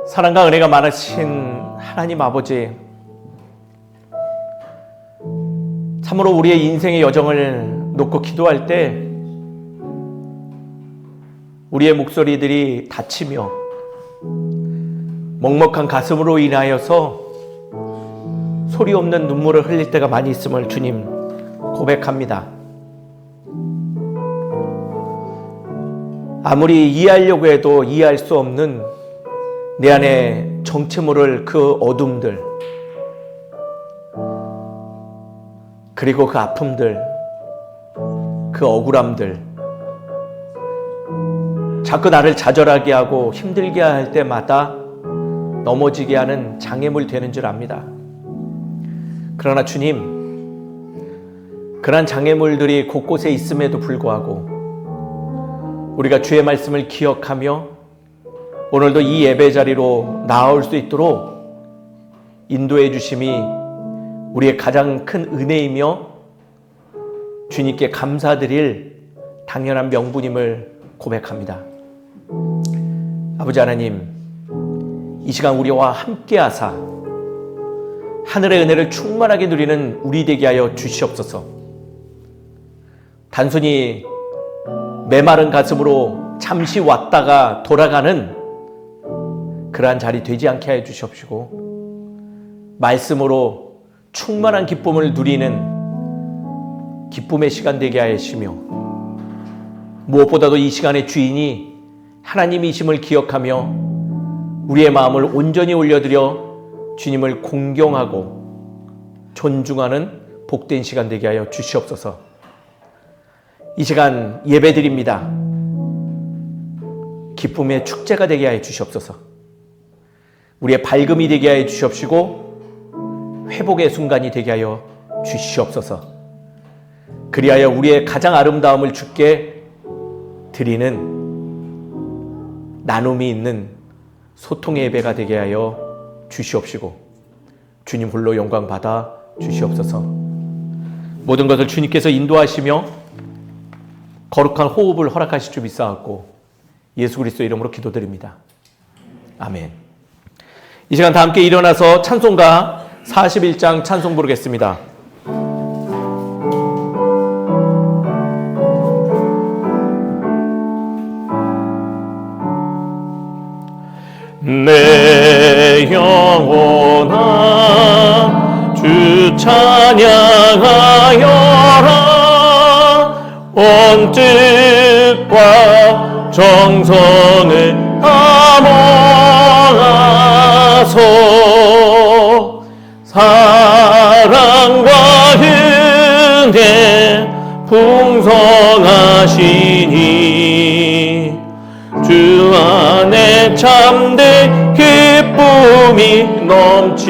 사랑과 은혜가 많으신 하나님 아버지, 참으로 우리의 인생의 여정을 놓고 기도할 때 우리의 목소리들이 다치며 먹먹한 가슴으로 인하여서 소리 없는 눈물을 흘릴 때가 많이 있음을 주님 고백합니다. 아무리 이해하려고 해도 이해할 수 없는 내 안에 정체 모를 그 어둠들, 그리고 그 아픔들, 그 억울함들, 자꾸 나를 좌절하게 하고 힘들게 할 때마다 넘어지게 하는 장애물 되는 줄 압니다. 그러나 주님, 그러한 장애물들이 곳곳에 있음에도 불구하고 우리가 주의 말씀을 기억하며 오늘도 이 예배 자리로 나아올 수 있도록 인도해 주심이 우리의 가장 큰 은혜이며 주님께 감사드릴 당연한 명분임을 고백합니다. 아버지 하나님, 이 시간 우리와 함께 하사 하늘의 은혜를 충만하게 누리는 우리 되게 하여 주시옵소서. 단순히 메마른 가슴으로 잠시 왔다가 돌아가는 그러한 자리 되지 않게 하여 주시옵시고, 말씀으로 충만한 기쁨을 누리는 기쁨의 시간 되게 하여 주시며, 무엇보다도 이 시간의 주인이 하나님이심을 기억하며 우리의 마음을 온전히 올려드려 주님을 공경하고 존중하는 복된 시간 되게 하여 주시옵소서. 이 시간 예배드립니다. 기쁨의 축제가 되게 하여 주시옵소서. 우리의 밝음이 되게 하여 주시옵시고 회복의 순간이 되게 하여 주시옵소서. 그리하여 우리의 가장 아름다움을 주께 드리는 나눔이 있는 소통의 예배가 되게 하여 주시옵시고 주님 홀로 영광 받아 주시옵소서. 모든 것을 주님께서 인도하시며 거룩한 호흡을 허락하실 줄 믿사옵고 예수 그리스도 이름으로 기도드립니다. 아멘. 이 시간 다 함께 일어나서 찬송가 41장 찬송 부르겠습니다. 내 영혼아 주 찬양하여라. 온 뜻과 정성을 다모아서 사랑과 은혜 풍성하시니 주 안에 참된 기쁨이 넘치도다.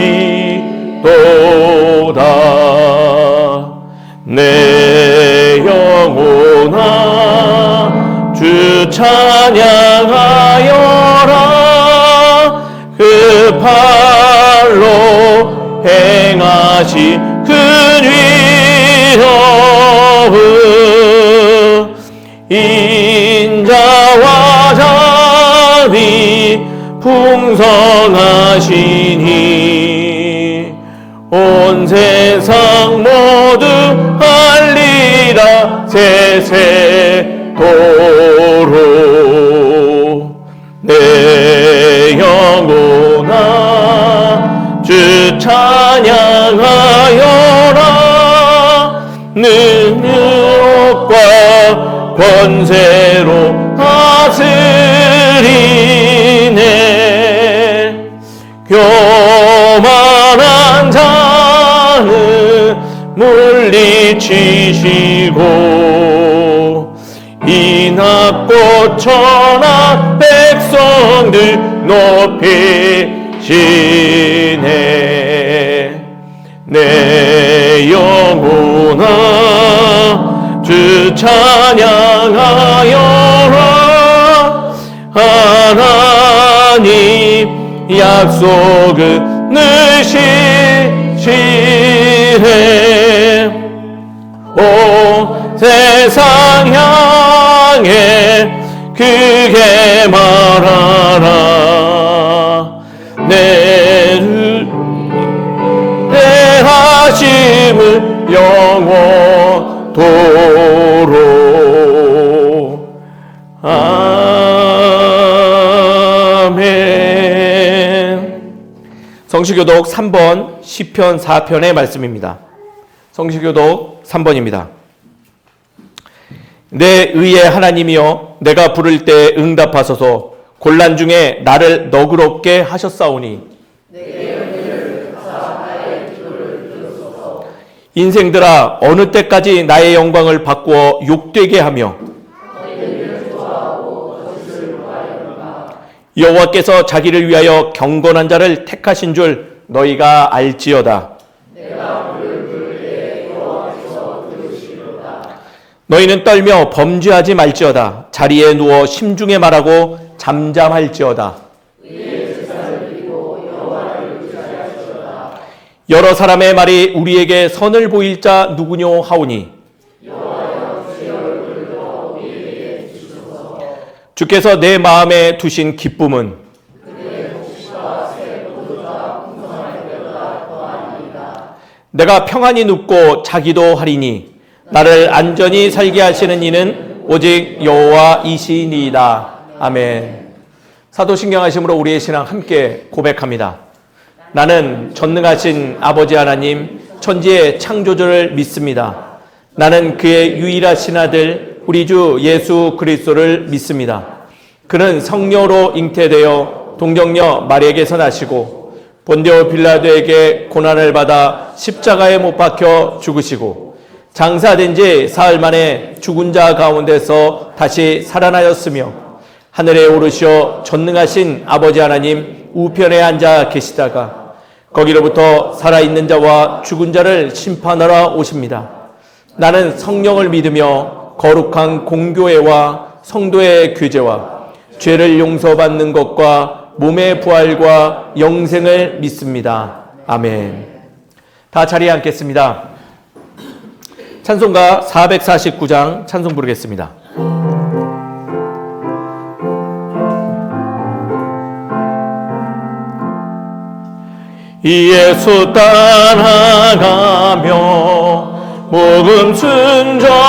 내 영혼아 주 찬양하여라. 그 팔로 행하신 그 위로운 인자와 자비 풍성하시니 온 세상 모두 알리라 세세토록. 내 영혼아 주 찬양하여라. 능력과 권세로 다스리네. 교만한 자는 물리치시고 이낙고 천하 백성들 높이시네. 내 영혼아 주 찬양하여라. 하나님 약속은 늘 실시해. 온 세상 향해 크게 말하라. 내를 대하심을 영원토록. 아멘. 성시교독 3번 시편 4편의 말씀입니다. 성시교독 3번입니다. 내 의의 하나님이여, 내가 부를 때 응답하소서. 곤란 중에 나를 너그럽게 하셨사오니 인생들아, 어느 때까지 나의 영광을 바꾸어 욕되게 하며 여호와께서 자기를 위하여 경건한 자를 택하신 줄 너희가 알지어다. 너희는 떨며 범죄하지 말지어다. 자리에 누워 심중에 말하고 잠잠할지어다. 여러 사람의 말이 우리에게 선을 보일 자 누구뇨 하오니 주께서 내 마음에 두신 기쁨은 내가 평안히 눕고 자기도 하리니 나를 안전히 살게 하시는 이는 오직 여호와이시니이다. 아멘. 사도신경하심으로 우리의 신앙 함께 고백합니다. 나는 전능하신 아버지 하나님, 천지의 창조주를 믿습니다. 나는 그의 유일하신 아들 우리 주 예수 그리스도를 믿습니다. 그는 성령으로 잉태되어 동정녀 마리아에게서 나시고 본디오 빌라도에게 고난을 받아 십자가에 못 박혀 죽으시고 장사된 지 사흘 만에 죽은 자 가운데서 다시 살아나셨으며 하늘에 오르시어 전능하신 아버지 하나님 우편에 앉아 계시다가 거기로부터 살아있는 자와 죽은 자를 심판하러 오십니다. 나는 성령을 믿으며 거룩한 공교회와 성도의 교제와 죄를 용서받는 것과 몸의 부활과 영생을 믿습니다. 아멘. 다 자리에 앉겠습니다. 찬송가 449장 찬송 부르겠습니다. 예수 따라가며 복음 순종하며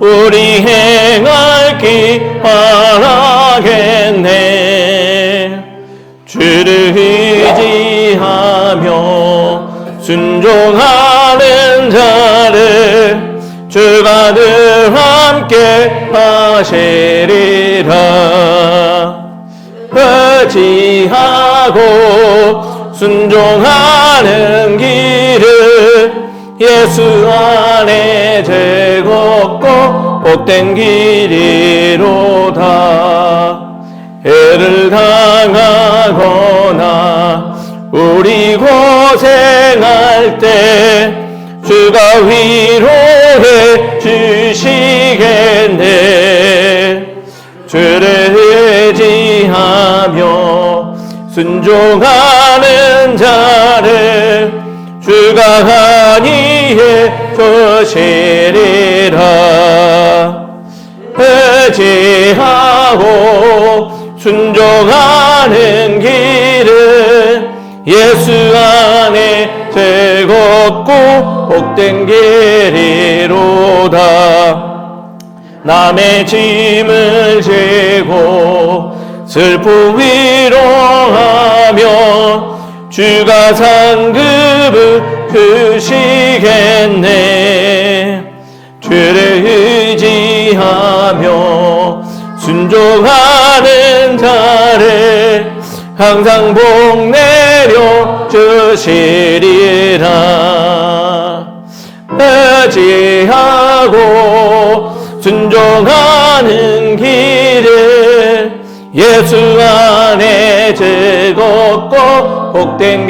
우리 행할 길 바라겠네. 주를 의지하며 순종하는 자를 주가 늘 함께 하시리라. 의지하고 순종하는 길을 예수 안에 즐겁고 복된 길이로다. 해를 당하거나 우리 고생할 때 주가 위로해 주시겠네. 주를 의지하며 순종하는 자를 주가 안위해 주시리라. 의지하고 순종하는 길은 예수 안에 즐겁고 복된 길이로다. 남의 짐을 지고 슬픔 위로하며 주가 상급을 주시겠네. 주를 의지하며 순종하는 자를 항상 복 내려 주시리라. 의지하고 순종하는 길을 예수 안에 즐겁고 복된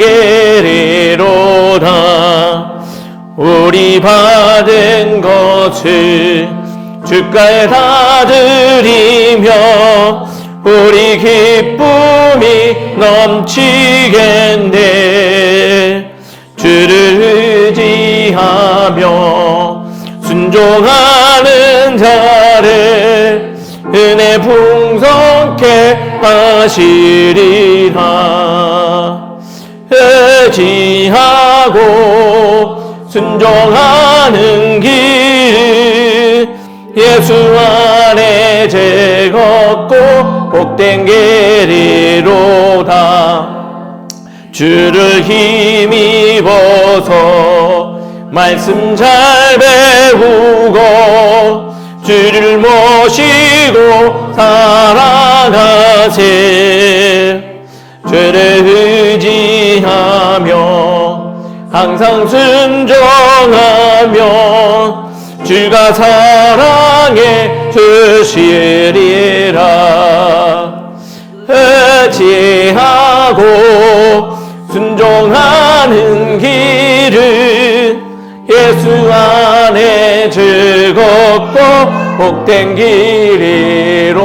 길이로다. 우리 받은 것을 주가에 다 드리며 우리 기쁨이 넘치겠네. 주를 의지하며 순종하는 자를 은혜 풍성케 기뻐하시리라. 의지하고 순종하는 길 예수 안에 즐겁고 복된 길이로다. 주를 힘입어서 말씀 잘 배우고 주를 모시고 살아가세. 주를 의지하며 항상 순종하며 주가 사랑해 주시리라. 의지하고 순종하는 길은 예수 안에 즐겁고 복된 길이로다.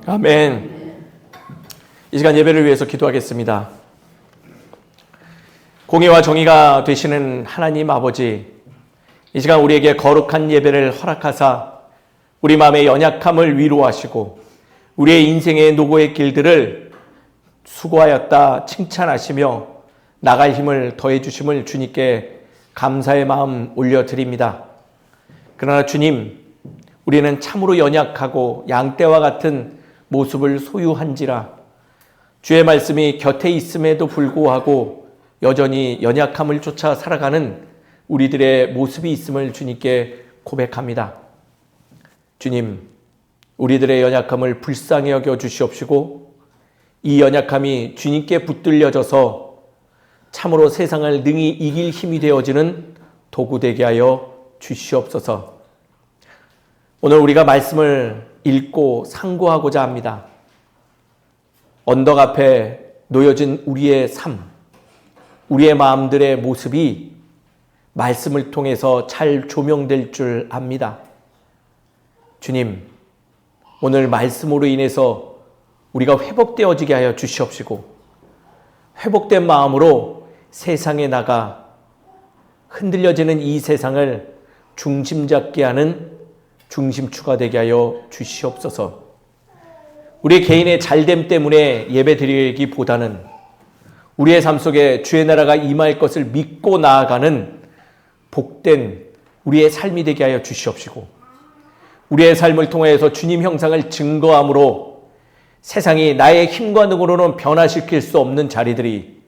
아멘. 이 시간 예배를 위해서 기도하겠습니다. 공의와 정의가 되시는 하나님 아버지, 이 시간 우리에게 거룩한 예배를 허락하사 우리 마음의 연약함을 위로하시고 우리의 인생의 노고의 길들을 수고하였다 칭찬하시며 나갈 힘을 더해 주심을 주님께 감사의 마음 올려드립니다. 그러나 주님, 우리는 참으로 연약하고 양떼와 같은 모습을 소유한지라 주의 말씀이 곁에 있음에도 불구하고 여전히 연약함을 쫓아 살아가는 우리들의 모습이 있음을 주님께 고백합니다. 주님, 우리들의 연약함을 불쌍히 여겨 주시옵시고 이 연약함이 주님께 붙들려져서 참으로 세상을 능히 이길 힘이 되어지는 도구 되게 하여 주시옵소서. 오늘 우리가 말씀을 읽고 상고하고자 합니다. 언덕 앞에 놓여진 우리의 삶, 우리의 마음들의 모습이 말씀을 통해서 잘 조명될 줄 압니다. 주님, 오늘 말씀으로 인해서 우리가 회복되어지게 하여 주시옵시고 회복된 마음으로 세상에 나가 흔들려지는 이 세상을 중심 잡게 하는 중심추가 되게 하여 주시옵소서. 우리 개인의 잘됨 때문에 예배드리기보다는 우리의 삶 속에 주의 나라가 임할 것을 믿고 나아가는 복된 우리의 삶이 되게 하여 주시옵시고 우리의 삶을 통해서 주님 형상을 증거함으로 세상이 나의 힘과 능으로는 변화시킬 수 없는 자리들이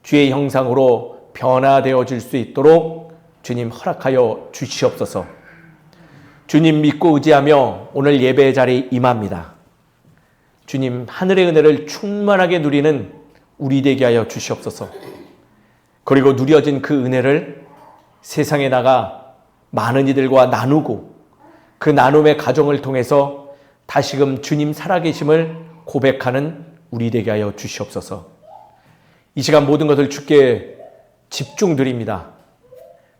주의 형상으로 변화되어질 수 있도록 주님 허락하여 주시옵소서. 주님 믿고 의지하며 오늘 예배의 자리에 임합니다. 주님, 하늘의 은혜를 충만하게 누리는 우리 되게 하여 주시옵소서. 그리고 누려진 그 은혜를 세상에 나가 많은 이들과 나누고 그 나눔의 과정을 통해서 다시금 주님 살아계심을 고백하는 우리 되게 하여 주시옵소서. 이 시간 모든 것을 주께 집중드립니다.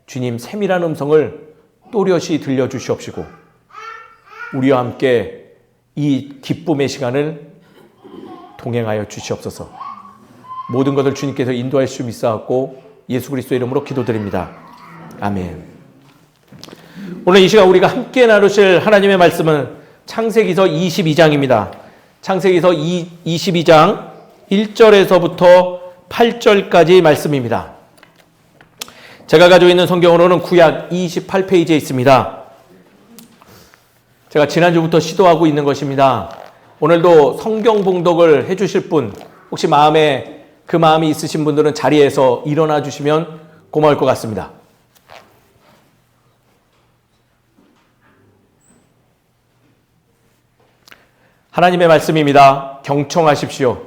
주님, 세밀한 음성을 또렷이 들려주시옵시고 우리와 함께 이 기쁨의 시간을 동행하여 주시옵소서. 모든 것을 주님께서 인도할 수 믿사옵고 예수 그리스도의 이름으로 기도드립니다. 아멘. 오늘 이 시간 우리가 함께 나누실 하나님의 말씀은 창세기서 22장입니다. 창세기서 22장 1절에서부터 8절까지 말씀입니다. 제가 가지고 있는 성경으로는 구약 28페이지에 있습니다. 제가 지난주부터 시도하고 있는 것입니다. 오늘도 성경 봉독을 해주실 분, 혹시 마음에 그 마음이 있으신 분들은 자리에서 일어나 주시면 고마울 것 같습니다. 하나님의 말씀입니다. 경청하십시오.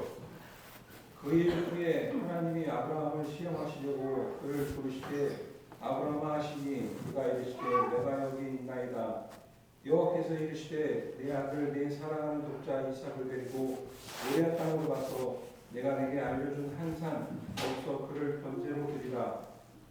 그 일 중에 하나님이 아브라함을 시험하시려고 그를 부르시되 아브라함아 하시니 그가 이르시되 내가 여기 있나이다. 여호와께서 이르시되 내 아들 내 사랑하는 독자 이삭을 데리고 모리아 땅으로 가서 내가 내게 알려준 한 산 거기서 그를 번제로 드리라.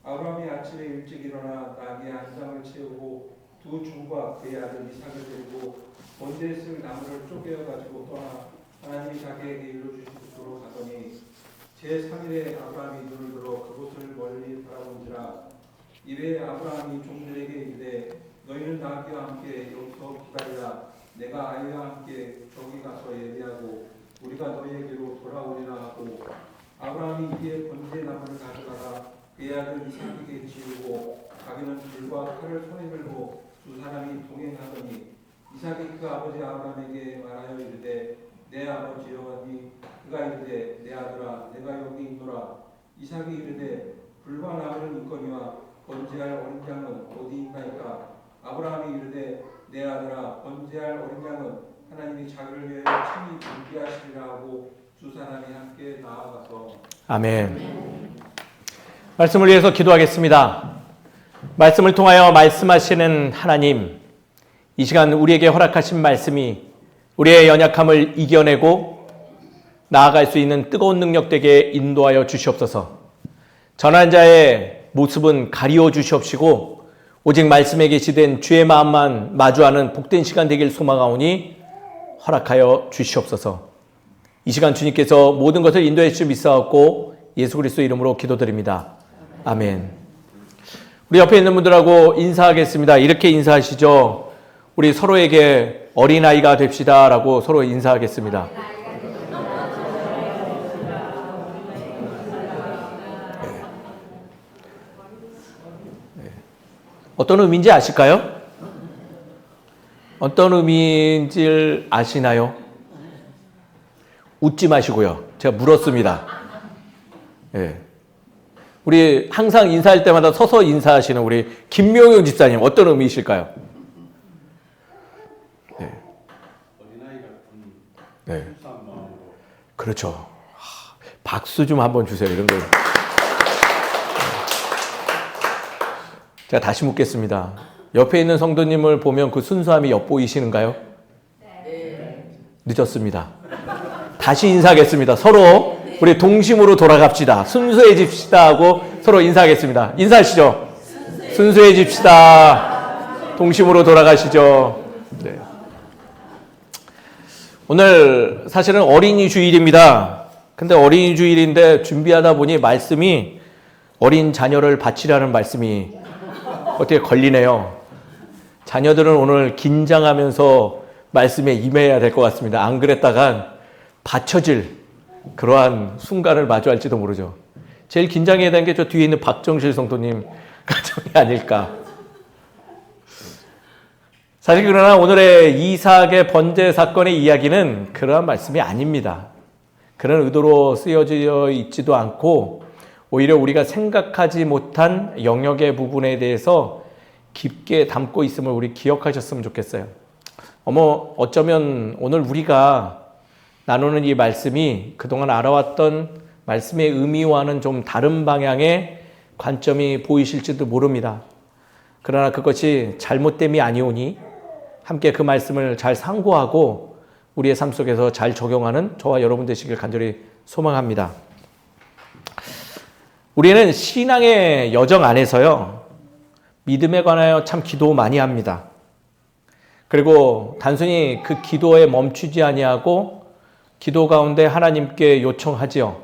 아브라함이 아침에 일찍 일어나 나귀 한 쌍을 채우고 두 주과 그의 아들 이삭을 데리고 번제에 쓸 나무를 쪼개어 가지고 떠나 하나님이 자기에게 일러주신 곳으로 가더니 제3일에 아브라함이 눈을 들어 그곳을 멀리 바라본지라. 이에 아브라함이 종들에게 이르되 너희는 나귀와 함께 여기서 기다리라. 내가 아이와 함께 저기 가서 예배하고 우리가 너희에게로 돌아오리라 하고 아브라함이 이에 번제나무를 가져다가 그의 아들 이삭에게 지우고 자기는 불과 칼을 손에 들고 두 사람이 동행하더니 이삭이 그 아버지 아브라함에게 말하여 이르되 내 아버지여 하니 그가 이르되 내 아들아 내가 여기 있노라. 이삭이 이르되 불과 나무는 있거니와 번제할 어린 양은 어디 있나이까. 아브라함이 이르되 내 아들아 번제할 어린 양은 하나님이 자기를 위하여 친히 준비하시리라 하고 두 사람이 함께 나아가서 아멘. 말씀을 위해서 기도하겠습니다. 말씀을 통하여 말씀하시는 하나님, 이 시간 우리에게 허락하신 말씀이 우리의 연약함을 이겨내고 나아갈 수 있는 뜨거운 능력 되게 인도하여 주시옵소서. 전한 자의 모습은 가리워 주시옵시고 오직 말씀에 계시된 주의 마음만 마주하는 복된 시간 되길 소망하오니 허락하여 주시옵소서. 이 시간 주님께서 모든 것을 인도해 주실 믿사옵고 예수 그리스도 이름으로 기도드립니다. 아멘. 우리 옆에 있는 분들하고 인사하겠습니다. 이렇게 인사하시죠. 우리 서로에게 어린아이가 됩시다 라고 서로 인사하겠습니다. 어떤 의미인지 아실까요? 어떤 의미인지 아시나요? 웃지 마시고요. 제가 물었습니다. 예. 우리 항상 인사할 때마다 서서 인사하시는 우리 김명용 집사님 어떤 의미이실까요? 네. 어린아이 같은 네. 순수한 마음으로. 그렇죠. 박수 좀 한번 주세요. 이런 거. 제가 다시 묻겠습니다. 옆에 있는 성도님을 보면 그 순수함이 엿보이시는가요? 네. 늦었습니다. 다시 인사하겠습니다. 서로 우리 동심으로 돌아갑시다. 순수해집시다 하고 서로 인사하겠습니다. 인사하시죠. 순수해집시다. 동심으로 돌아가시죠. 네. 오늘 사실은 어린이 주일입니다. 근데 어린이 주일인데 준비하다 보니 말씀이 어린 자녀를 바치라는 말씀이 어떻게 걸리네요. 자녀들은 오늘 긴장하면서 말씀에 임해야 될 것 같습니다. 안 그랬다간 받쳐질 그러한 순간을 마주할지도 모르죠. 제일 긴장해야 되는 게 저 뒤에 있는 박정실 성도님 가정이 아닐까. 사실 그러나 오늘의 이삭의 번제 사건의 이야기는 그러한 말씀이 아닙니다. 그런 의도로 쓰여져 있지도 않고 오히려 우리가 생각하지 못한 영역의 부분에 대해서 깊게 담고 있음을 우리 기억하셨으면 좋겠어요. 어쩌면 오늘 우리가 나누는 이 말씀이 그동안 알아왔던 말씀의 의미와는 좀 다른 방향의 관점이 보이실지도 모릅니다. 그러나 그것이 잘못됨이 아니오니 함께 그 말씀을 잘 상고하고 우리의 삶 속에서 잘 적용하는 저와 여러분 되시길 간절히 소망합니다. 우리는 신앙의 여정 안에서요, 믿음에 관하여 참 기도 많이 합니다. 그리고 단순히 그 기도에 멈추지 아니하고 기도 가운데 하나님께 요청하지요.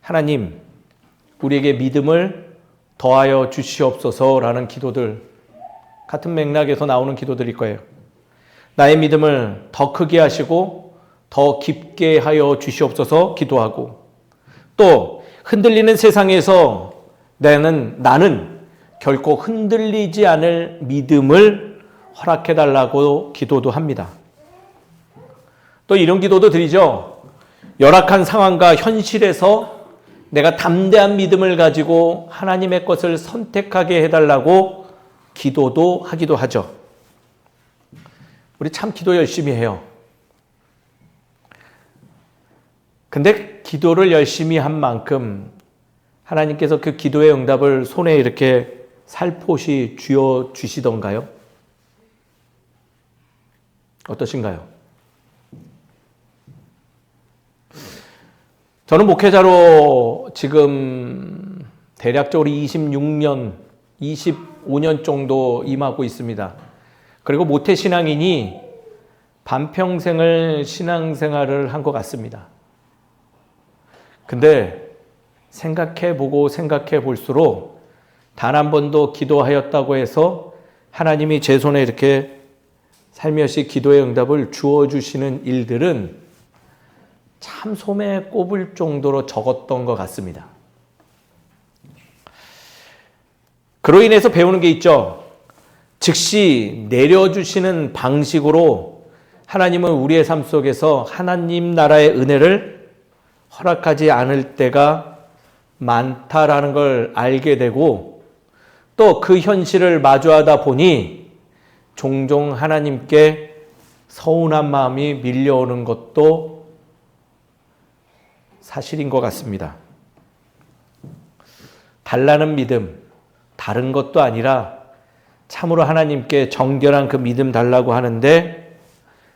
하나님, 우리에게 믿음을 더하여 주시옵소서라는 기도들, 같은 맥락에서 나오는 기도들일 거예요. 나의 믿음을 더 크게 하시고 더 깊게 하여 주시옵소서 기도하고, 또 흔들리는 세상에서 나는 결코 흔들리지 않을 믿음을 허락해달라고 기도도 합니다. 또 이런 기도도 드리죠. 열악한 상황과 현실에서 내가 담대한 믿음을 가지고 하나님의 것을 선택하게 해달라고 기도도 하기도 하죠. 우리 참 기도 열심히 해요. 근데 기도를 열심히 한 만큼 하나님께서 그 기도의 응답을 손에 이렇게 살포시 쥐어 주시던가요? 어떠신가요? 저는 목회자로 지금 대략적으로 26년, 25년 정도 임하고 있습니다. 그리고 모태신앙인이 반평생을 신앙생활을 한 것 같습니다. 근데 생각해보고 생각해 볼수록 단 한 번도 기도하였다고 해서 하나님이 제 손에 이렇게 살며시 기도의 응답을 주어주시는 일들은 참 소매에 꼽을 정도로 적었던 것 같습니다. 그로 인해서 배우는 게 있죠. 즉시 내려주시는 방식으로 하나님은 우리의 삶 속에서 하나님 나라의 은혜를 허락하지 않을 때가 많다라는 걸 알게 되고, 또 그 현실을 마주하다 보니 종종 하나님께 서운한 마음이 밀려오는 것도 사실인 것 같습니다. 달라는 믿음, 다른 것도 아니라 참으로 하나님께 정결한 그 믿음 달라고 하는데,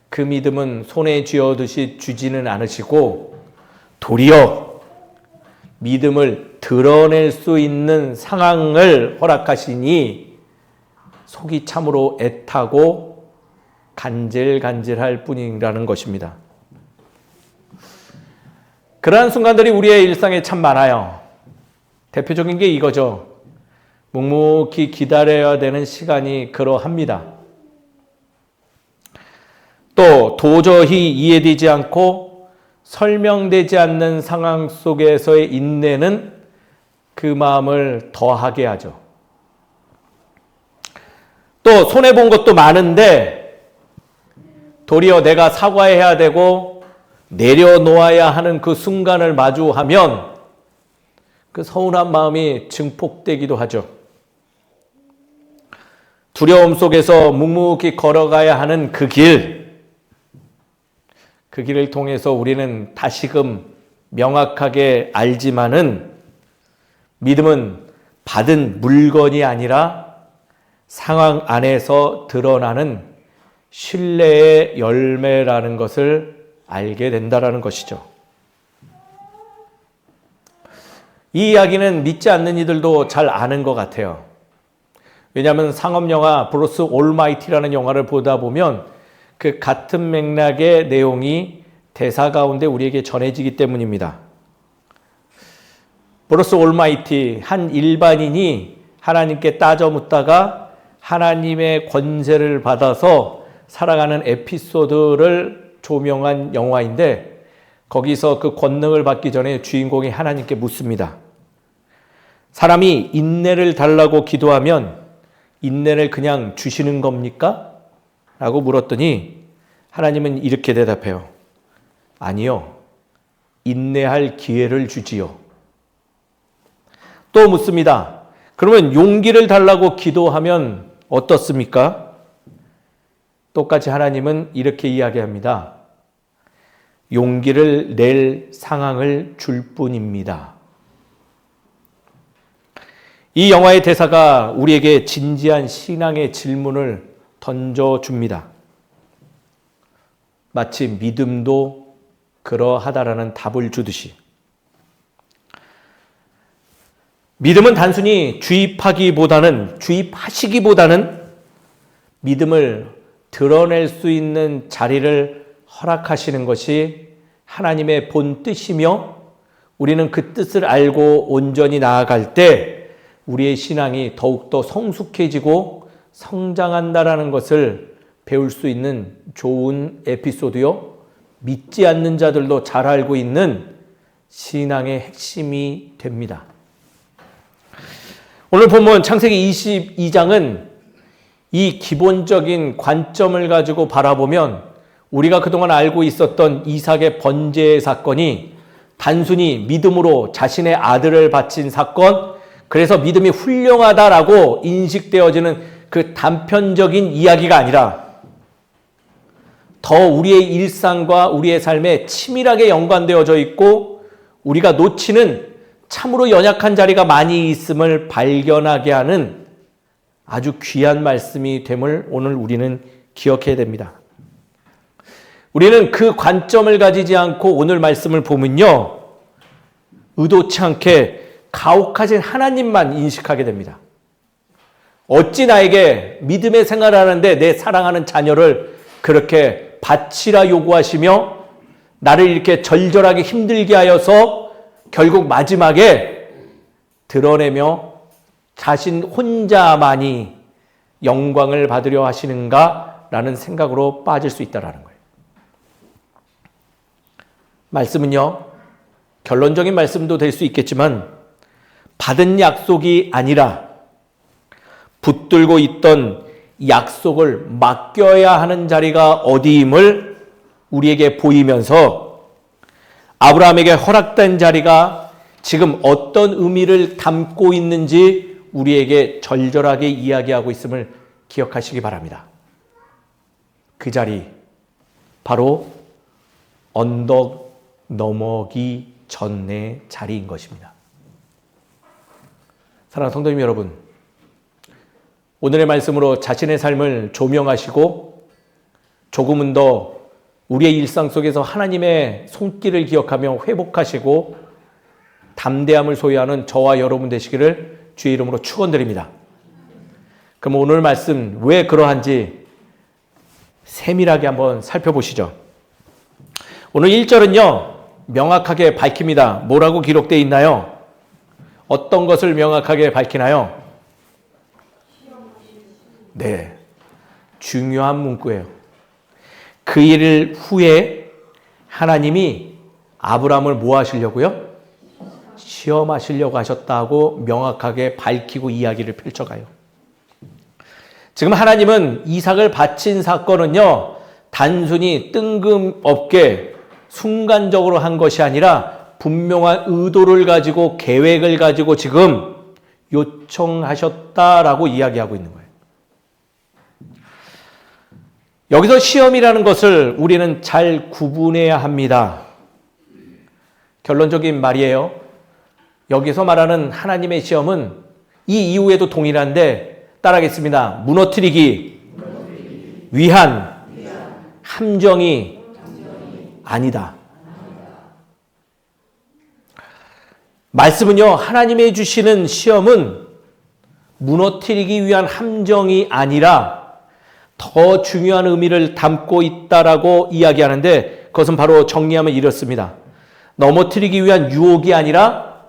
그 믿음은 손에 쥐어듯이 주지는 않으시고 도리어 믿음을 드러낼 수 있는 상황을 허락하시니 속이 참으로 애타고 간질간질할 뿐이라는 것입니다. 그러한 순간들이 우리의 일상에 참 많아요. 대표적인 게 이거죠. 묵묵히 기다려야 되는 시간이 그러합니다. 또 도저히 이해되지 않고 설명되지 않는 상황 속에서의 인내는 그 마음을 더하게 하죠. 또 손해본 것도 많은데 도리어 내가 사과해야 되고 내려놓아야 하는 그 순간을 마주하면 그 서운한 마음이 증폭되기도 하죠. 두려움 속에서 묵묵히 걸어가야 하는 그 길을 통해서 우리는 다시금 명확하게 알지만은, 믿음은 받은 물건이 아니라 상황 안에서 드러나는 신뢰의 열매라는 것을 알게 된다라는 것이죠. 이 이야기는 믿지 않는 이들도 잘 아는 것 같아요. 왜냐하면 상업영화 브루스 올마이티라는 영화를 보다 보면 그 같은 맥락의 내용이 대사 가운데 우리에게 전해지기 때문입니다. 브루스 올마이티, 한 일반인이 하나님께 따져 묻다가 하나님의 권세를 받아서 살아가는 에피소드를 조명한 영화인데, 거기서 그 권능을 받기 전에 주인공이 하나님께 묻습니다. 사람이 인내를 달라고 기도하면 인내를 그냥 주시는 겁니까? 라고 물었더니 하나님은 이렇게 대답해요. 아니요, 인내할 기회를 주지요. 또 묻습니다. 그러면 용기를 달라고 기도하면 어떻습니까? 똑같이 하나님은 이렇게 이야기합니다. 용기를 낼 상황을 줄 뿐입니다. 이 영화의 대사가 우리에게 진지한 신앙의 질문을 던져줍니다. 마치 믿음도 그러하다라는 답을 주듯이. 믿음은 단순히 주입하시기보다는 믿음을 드러낼 수 있는 자리를 허락하시는 것이 하나님의 본 뜻이며, 우리는 그 뜻을 알고 온전히 나아갈 때 우리의 신앙이 더욱더 성숙해지고 성장한다라는 것을 배울 수 있는 좋은 에피소드요, 믿지 않는 자들도 잘 알고 있는 신앙의 핵심이 됩니다. 오늘 본문 창세기 22장은 이 기본적인 관점을 가지고 바라보면 우리가 그동안 알고 있었던 이삭의 번제 사건이 단순히 믿음으로 자신의 아들을 바친 사건, 그래서 믿음이 훌륭하다라고 인식되어지는 그 단편적인 이야기가 아니라 더 우리의 일상과 우리의 삶에 치밀하게 연관되어져 있고, 우리가 놓치는 참으로 연약한 자리가 많이 있음을 발견하게 하는 아주 귀한 말씀이 됨을 오늘 우리는 기억해야 됩니다. 우리는 그 관점을 가지지 않고 오늘 말씀을 보면요, 의도치 않게 가혹하신 하나님만 인식하게 됩니다. 어찌 나에게 믿음의 생활을 하는데 내 사랑하는 자녀를 그렇게 바치라 요구하시며 나를 이렇게 절절하게 힘들게 하여서 결국 마지막에 드러내며 자신 혼자만이 영광을 받으려 하시는가 라는 생각으로 빠질 수 있다는 거예요. 말씀은요, 결론적인 말씀도 될 수 있겠지만 받은 약속이 아니라 붙들고 있던 약속을 맡겨야 하는 자리가 어디임을 우리에게 보이면서 아브라함에게 허락된 자리가 지금 어떤 의미를 담고 있는지 우리에게 절절하게 이야기하고 있음을 기억하시기 바랍니다. 그 자리, 바로 언덕 넘어기 전의 자리인 것입니다. 사랑하는 성도님 여러분, 오늘의 말씀으로 자신의 삶을 조명하시고 조금은 더 우리의 일상 속에서 하나님의 손길을 기억하며 회복하시고 담대함을 소유하는 저와 여러분 되시기를 주의 이름으로 축원드립니다. 그럼 오늘 말씀 왜 그러한지 세밀하게 한번 살펴보시죠. 오늘 1절은요, 명확하게 밝힙니다. 뭐라고 기록되어 있나요? 어떤 것을 명확하게 밝히나요? 네, 중요한 문구예요. 그 일 후에 하나님이 아브라함을 뭐 하시려고요? 시험하시려고 하셨다고 명확하게 밝히고 이야기를 펼쳐가요. 지금 하나님은 이삭을 바친 사건은요, 단순히 뜬금없게 순간적으로 한 것이 아니라 분명한 의도를 가지고 계획을 가지고 지금 요청하셨다라고 이야기하고 있는 거예요. 여기서 시험이라는 것을 우리는 잘 구분해야 합니다. 결론적인 말이에요. 여기서 말하는 하나님의 시험은 이 이후에도 동일한데 따라하겠습니다. 무너뜨리기 위한 함정이 아니다. 말씀은요, 하나님의 주시는 시험은 무너뜨리기 위한 함정이 아니라 더 중요한 의미를 담고 있다라고 이야기하는데 그것은 바로 정리하면 이렇습니다. 넘어뜨리기 위한 유혹이 아니라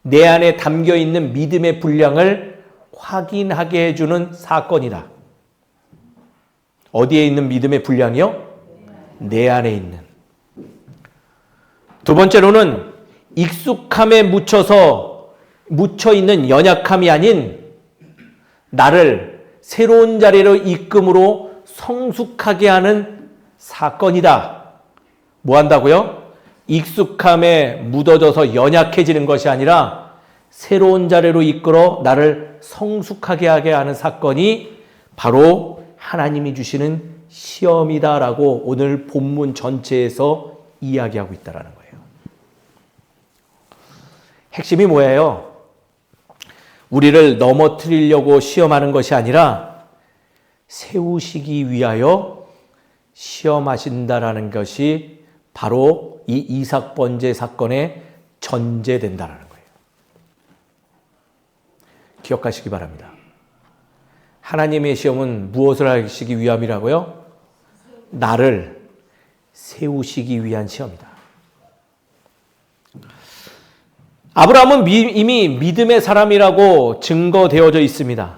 내 안에 담겨 있는 믿음의 분량을 확인하게 해주는 사건이다. 어디에 있는 믿음의 분량이요? 내 안에 있는. 두 번째로는 익숙함에 묻혀 있는 연약함이 아닌 나를 새로운 자리로 이끌음으로 성숙하게 하는 사건이다. 뭐 한다고요? 익숙함에 묻어져서 연약해지는 것이 아니라 새로운 자리로 이끌어 나를 성숙하게 하게 하는 사건이 바로 하나님이 주시는 시험이다라고 오늘 본문 전체에서 이야기하고 있다는 거예요. 핵심이 뭐예요? 우리를 넘어뜨리려고 시험하는 것이 아니라 세우시기 위하여 시험하신다라는 것이 바로 이 이삭 번제 사건의 전제된다라는 거예요. 기억하시기 바랍니다. 하나님의 시험은 무엇을 하시기 위함이라고요? 나를 세우시기 위한 시험이다. 아브라함은 이미 믿음의 사람이라고 증거되어져 있습니다.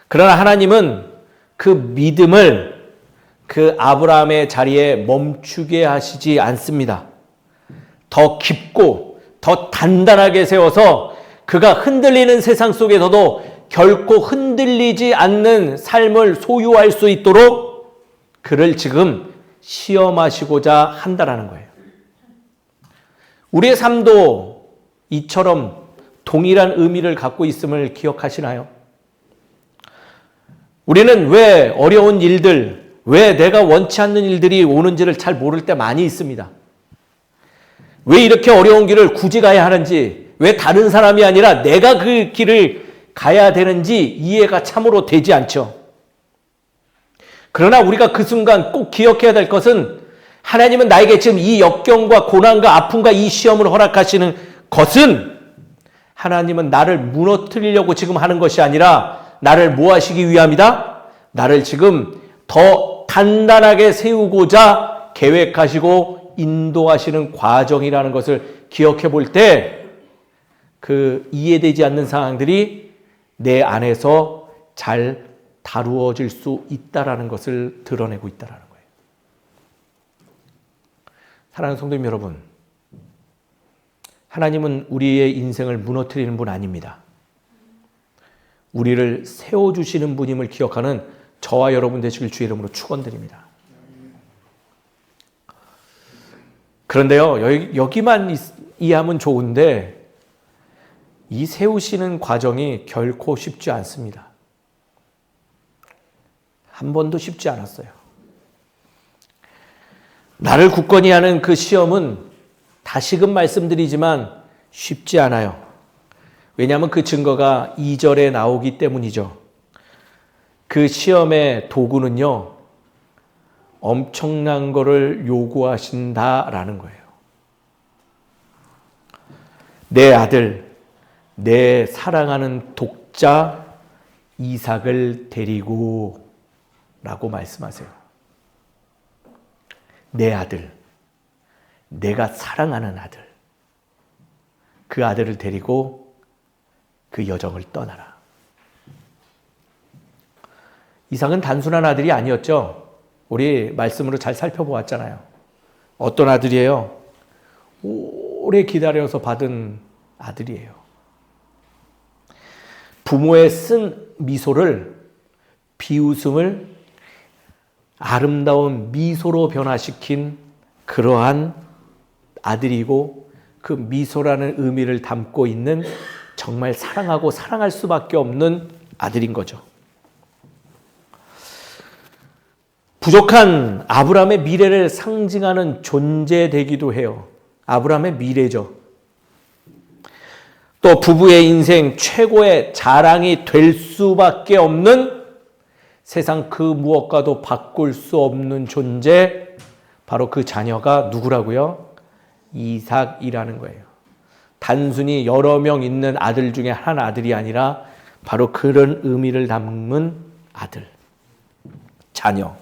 그러나 하나님은 그 믿음을 그 아브라함의 자리에 멈추게 하시지 않습니다. 더 깊고 더 단단하게 세워서 그가 흔들리는 세상 속에서도 결코 흔들리지 않는 삶을 소유할 수 있도록 그를 지금 시험하시고자 한다라는 거예요. 우리의 삶도 이처럼 동일한 의미를 갖고 있음을 기억하시나요? 우리는 왜 어려운 일들, 왜 내가 원치 않는 일들이 오는지를 잘 모를 때 많이 있습니다. 왜 이렇게 어려운 길을 굳이 가야 하는지, 왜 다른 사람이 아니라 내가 그 길을 가야 되는지 이해가 참으로 되지 않죠. 그러나 우리가 그 순간 꼭 기억해야 될 것은 하나님은 나에게 지금 이 역경과 고난과 아픔과 이 시험을 허락하시는 것은 하나님은 나를 무너뜨리려고 지금 하는 것이 아니라 나를 뭐 하시기 위함이다? 나를 지금 더 단단하게 세우고자 계획하시고 인도하시는 과정이라는 것을 기억해 볼 때 그 이해되지 않는 상황들이 내 안에서 잘 다루어질 수 있다라는 것을 드러내고 있다라는 거예요. 사랑하는 성도님 여러분, 하나님은 우리의 인생을 무너뜨리는 분 아닙니다. 우리를 세워주시는 분임을 기억하는 저와 여러분 되시길 주의 이름으로 축원드립니다. 그런데요, 여기만 이해하면 좋은데 이 세우시는 과정이 결코 쉽지 않습니다. 한 번도 쉽지 않았어요. 나를 굳건히 하는 그 시험은 다시금 말씀드리지만 쉽지 않아요. 왜냐하면 그 증거가 2절에 나오기 때문이죠. 그 시험의 도구는요, 엄청난 거를 요구하신다라는 거예요. 내 아들, 내 사랑하는 독자 이삭을 데리고 라고 말씀하세요. 내 아들, 내가 사랑하는 아들, 그 아들을 데리고 그 여정을 떠나라. 이삭은 단순한 아들이 아니었죠. 우리 말씀으로 잘 살펴보았잖아요. 어떤 아들이에요? 오래 기다려서 받은 아들이에요. 부모의 쓴 미소를, 비웃음을 아름다운 미소로 변화시킨 그러한 아들이고, 그 미소라는 의미를 담고 있는 정말 사랑하고 사랑할 수밖에 없는 아들인 거죠. 부족한 아브라함의 미래를 상징하는 존재되기도 해요. 아브라함의 미래죠. 또 부부의 인생 최고의 자랑이 될 수밖에 없는, 세상 그 무엇과도 바꿀 수 없는 존재, 바로 그 자녀가 누구라고요? 이삭이라는 거예요. 단순히 여러 명 있는 아들 중에 한 아들이 아니라 바로 그런 의미를 담은 아들, 자녀.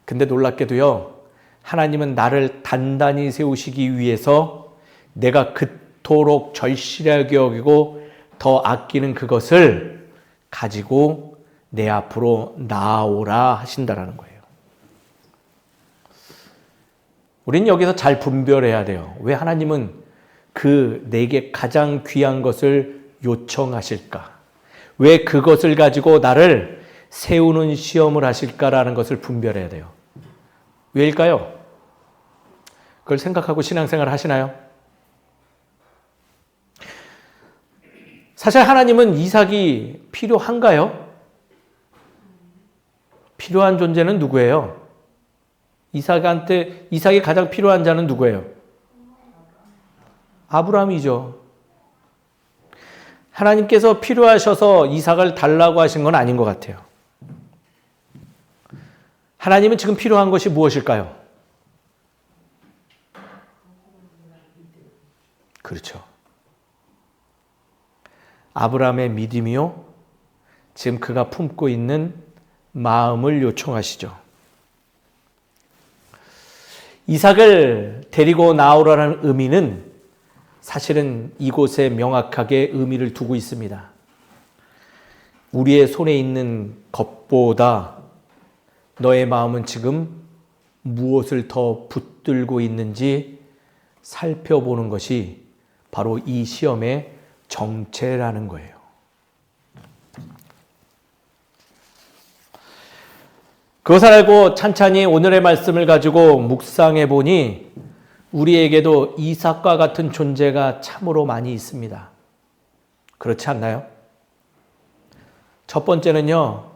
근데 놀랍게도요, 하나님은 나를 단단히 세우시기 위해서 내가 그토록 절실하게 여기고 더 아끼는 그것을 가지고 내 앞으로 나아오라 하신다라는 거예요. 우린 여기서 잘 분별해야 돼요. 왜 하나님은 그 내게 가장 귀한 것을 요청하실까? 왜 그것을 가지고 나를 세우는 시험을 하실까라는 것을 분별해야 돼요. 왜일까요? 그걸 생각하고 신앙생활 하시나요? 사실 하나님은 이삭이 필요한가요? 필요한 존재는 누구예요? 이삭이 가장 필요한 자는 누구예요? 아브라함이죠. 하나님께서 필요하셔서 이삭을 달라고 하신 건 아닌 것 같아요. 하나님은 지금 필요한 것이 무엇일까요? 그렇죠. 아브라함의 믿음이요, 지금 그가 품고 있는 마음을 요청하시죠. 이삭을 데리고 나오라는 의미는 사실은 이곳에 명확하게 의미를 두고 있습니다. 우리의 손에 있는 것보다 너의 마음은 지금 무엇을 더 붙들고 있는지 살펴보는 것이 바로 이 시험의 정체라는 거예요. 그것을 알고 찬찬히 오늘의 말씀을 가지고 묵상해 보니 우리에게도 이삭과 같은 존재가 참으로 많이 있습니다. 그렇지 않나요? 첫 번째는요,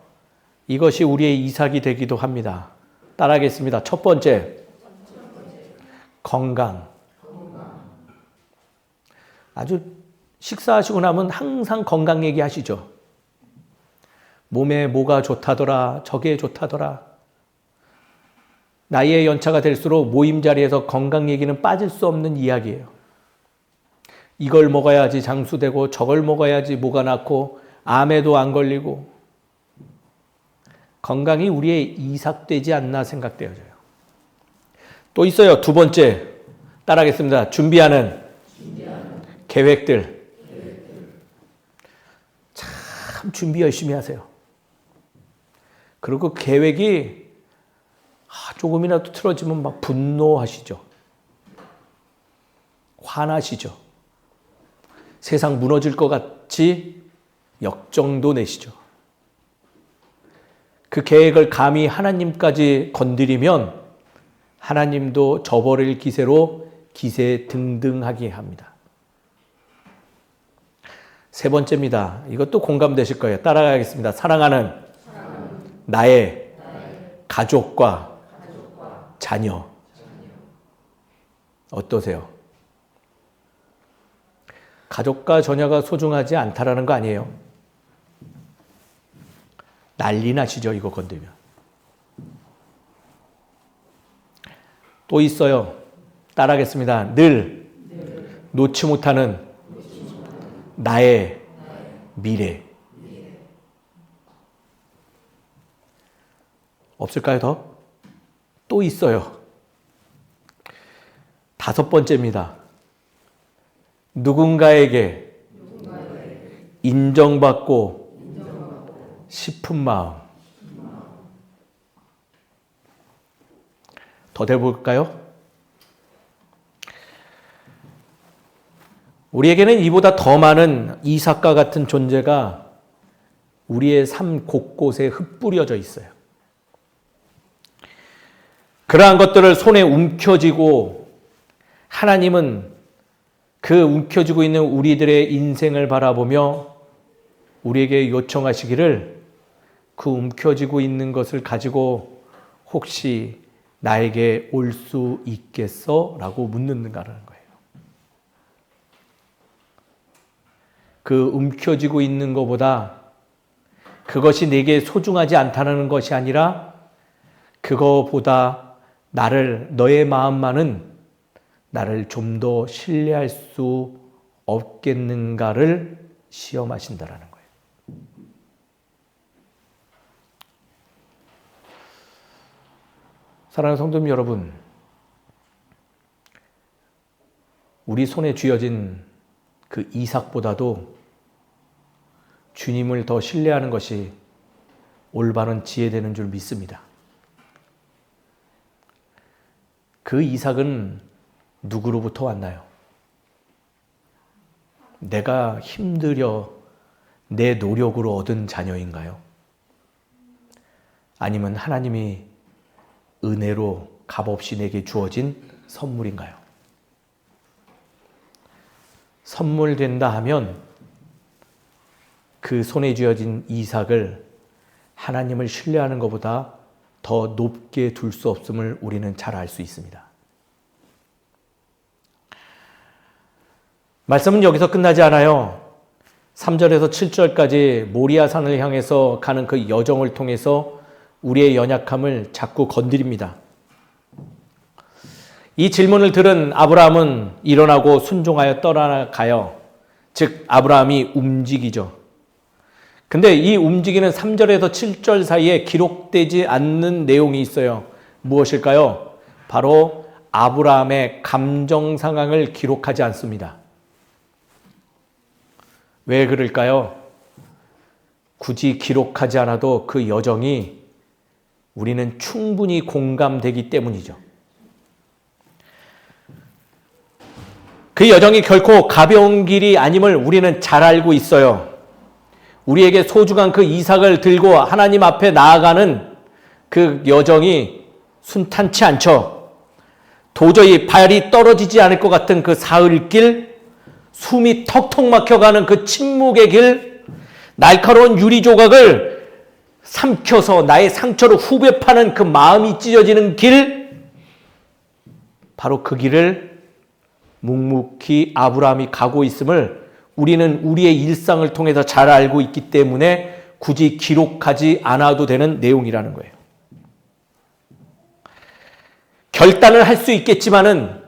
이것이 우리의 이삭이 되기도 합니다. 따라하겠습니다. 첫 번째, 건강. 아주 식사하시고 나면 항상 건강 얘기하시죠. 몸에 뭐가 좋다더라, 저게 좋다더라. 나이의 연차가 될수록 모임 자리에서 건강 얘기는 빠질 수 없는 이야기예요. 이걸 먹어야지 장수되고 저걸 먹어야지 뭐가 낫고 암에도 안 걸리고. 건강이 우리의 이삭되지 않나 생각되어져요. 또 있어요. 두 번째, 따라하겠습니다. 준비하는 계획들. 참 준비 열심히 하세요. 그리고 그 계획이 조금이라도 틀어지면 막 분노하시죠. 화나시죠. 세상 무너질 것 같이 역정도 내시죠. 그 계획을 감히 하나님까지 건드리면 하나님도 저버릴 기세로 기세등등하게 합니다. 세 번째입니다. 이것도 공감되실 거예요. 따라가겠습니다. 사랑하는 나의 가족과 자녀. 어떠세요? 가족과 자녀가 소중하지 않다라는 거 아니에요. 난리 나시죠, 이거 건들면. 또 있어요. 따라하겠습니다. 늘 놓지 못하는 나의 미래. 없을까요, 더? 또 있어요. 다섯 번째입니다. 누군가에게 인정받고 싶은 마음. 더 대볼까요? 우리에게는 이보다 더 많은 이삭과 같은 존재가 우리의 삶 곳곳에 흩뿌려져 있어요. 그러한 것들을 손에 움켜쥐고 하나님은 그 움켜쥐고 있는 우리들의 인생을 바라보며 우리에게 요청하시기를 그 움켜쥐고 있는 것을 가지고 혹시 나에게 올 수 있겠어? 라고 묻는가라는 거예요. 그 움켜쥐고 있는 것보다 그것이 내게 소중하지 않다는 것이 아니라 그거보다 너의 마음만은 나를 좀 더 신뢰할 수 없겠는가를 시험하신다라는 거예요. 사랑하는 성도님 여러분, 우리 손에 쥐어진 그 이삭보다도 주님을 더 신뢰하는 것이 올바른 지혜되는 줄 믿습니다. 그 이삭은 누구로부터 왔나요? 내가 힘들여 내 노력으로 얻은 자녀인가요? 아니면 하나님이 은혜로 값없이 내게 주어진 선물인가요? 선물된다 하면 그 손에 쥐어진 이삭을 하나님을 신뢰하는 것보다 더 높게 둘 수 없음을 우리는 잘 알 수 있습니다. 말씀은 여기서 끝나지 않아요. 3절에서 7절까지 모리아산을 향해서 가는 그 여정을 통해서 우리의 연약함을 자꾸 건드립니다. 이 질문을 들은 아브라함은 일어나고 순종하여 떠나가요. 즉 아브라함이 움직이죠. 근데 이 움직이는 3절에서 7절 사이에 기록되지 않는 내용이 있어요. 무엇일까요? 바로 아브라함의 감정 상황을 기록하지 않습니다. 왜 그럴까요? 굳이 기록하지 않아도 그 여정이 우리는 충분히 공감되기 때문이죠. 그 여정이 결코 가벼운 길이 아님을 우리는 잘 알고 있어요. 우리에게 소중한 그 이삭을 들고 하나님 앞에 나아가는 그 여정이 순탄치 않죠. 도저히 발이 떨어지지 않을 것 같은 그 사흘길, 숨이 턱턱 막혀가는 그 침묵의 길, 날카로운 유리 조각을 삼켜서 나의 상처를 후벼 파는 그 마음이 찢어지는 길, 바로 그 길을 묵묵히 아브라함이 가고 있음을 우리는 우리의 일상을 통해서 잘 알고 있기 때문에 굳이 기록하지 않아도 되는 내용이라는 거예요. 결단을 할 수 있겠지만은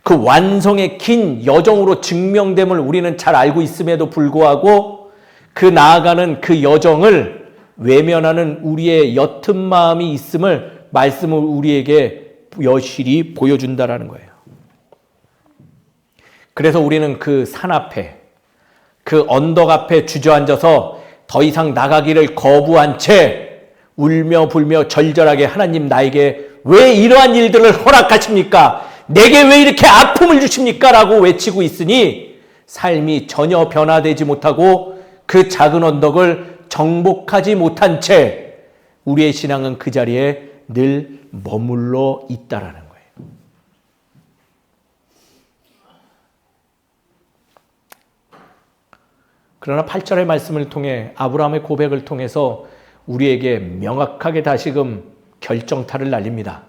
그 완성의 긴 여정으로 증명됨을 우리는 잘 알고 있음에도 불구하고 그 나아가는 그 여정을 외면하는 우리의 옅은 마음이 있음을 말씀을 우리에게 여실히 보여준다라는 거예요. 그래서 우리는 그 산 앞에, 그 언덕 앞에 주저앉아서 더 이상 나가기를 거부한 채 울며 불며 절절하게 하나님 나에게 왜 이러한 일들을 허락하십니까? 내게 왜 이렇게 아픔을 주십니까? 라고 외치고 있으니 삶이 전혀 변화되지 못하고 그 작은 언덕을 정복하지 못한 채 우리의 신앙은 그 자리에 늘 머물러 있다라는 거예요. 그러나 8절의 말씀을 통해 아브라함의 고백을 통해서 우리에게 명확하게 다시금 결정타를 날립니다.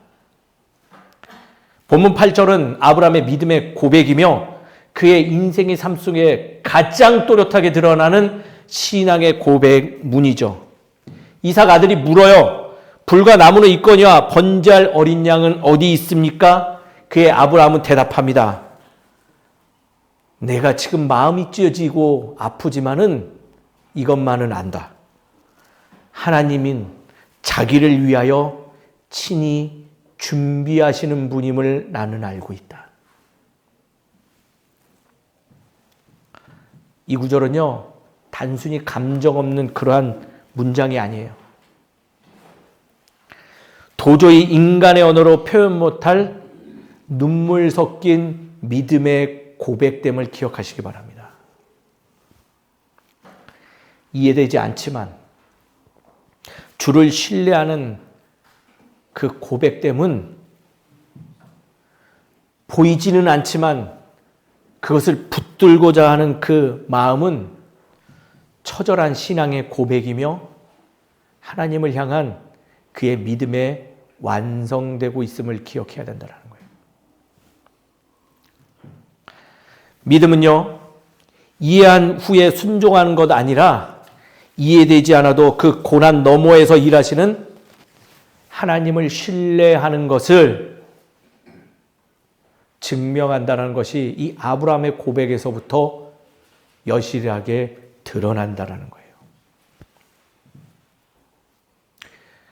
본문 8절은 아브라함의 믿음의 고백이며 그의 인생의 삶 속에 가장 또렷하게 드러나는 신앙의 고백문이죠. 이삭 아들이 물어요. 불과 나무는 있거니와 번제할 어린 양은 어디 있습니까? 그의 아브라함은 대답합니다. 내가 지금 마음이 찢어지고 아프지만은 이것만은 안다. 하나님인 자기를 위하여 친히 준비하시는 분임을 나는 알고 있다. 이 구절은요, 단순히 감정 없는 그러한 문장이 아니에요. 도저히 인간의 언어로 표현 못할 눈물 섞인 믿음의 고백됨을 기억하시기 바랍니다. 이해되지 않지만 주를 신뢰하는 그 고백됨은 보이지는 않지만 그것을 붙들고자 하는 그 마음은 처절한 신앙의 고백이며 하나님을 향한 그의 믿음에 완성되고 있음을 기억해야 된다는 거예요. 믿음은요, 이해한 후에 순종하는 것 아니라 이해되지 않아도 그 고난 너머에서 일하시는 하나님을 신뢰하는 것을 증명한다는 것이 이 아브라함의 고백에서부터 여실하게 드러난다는 거예요.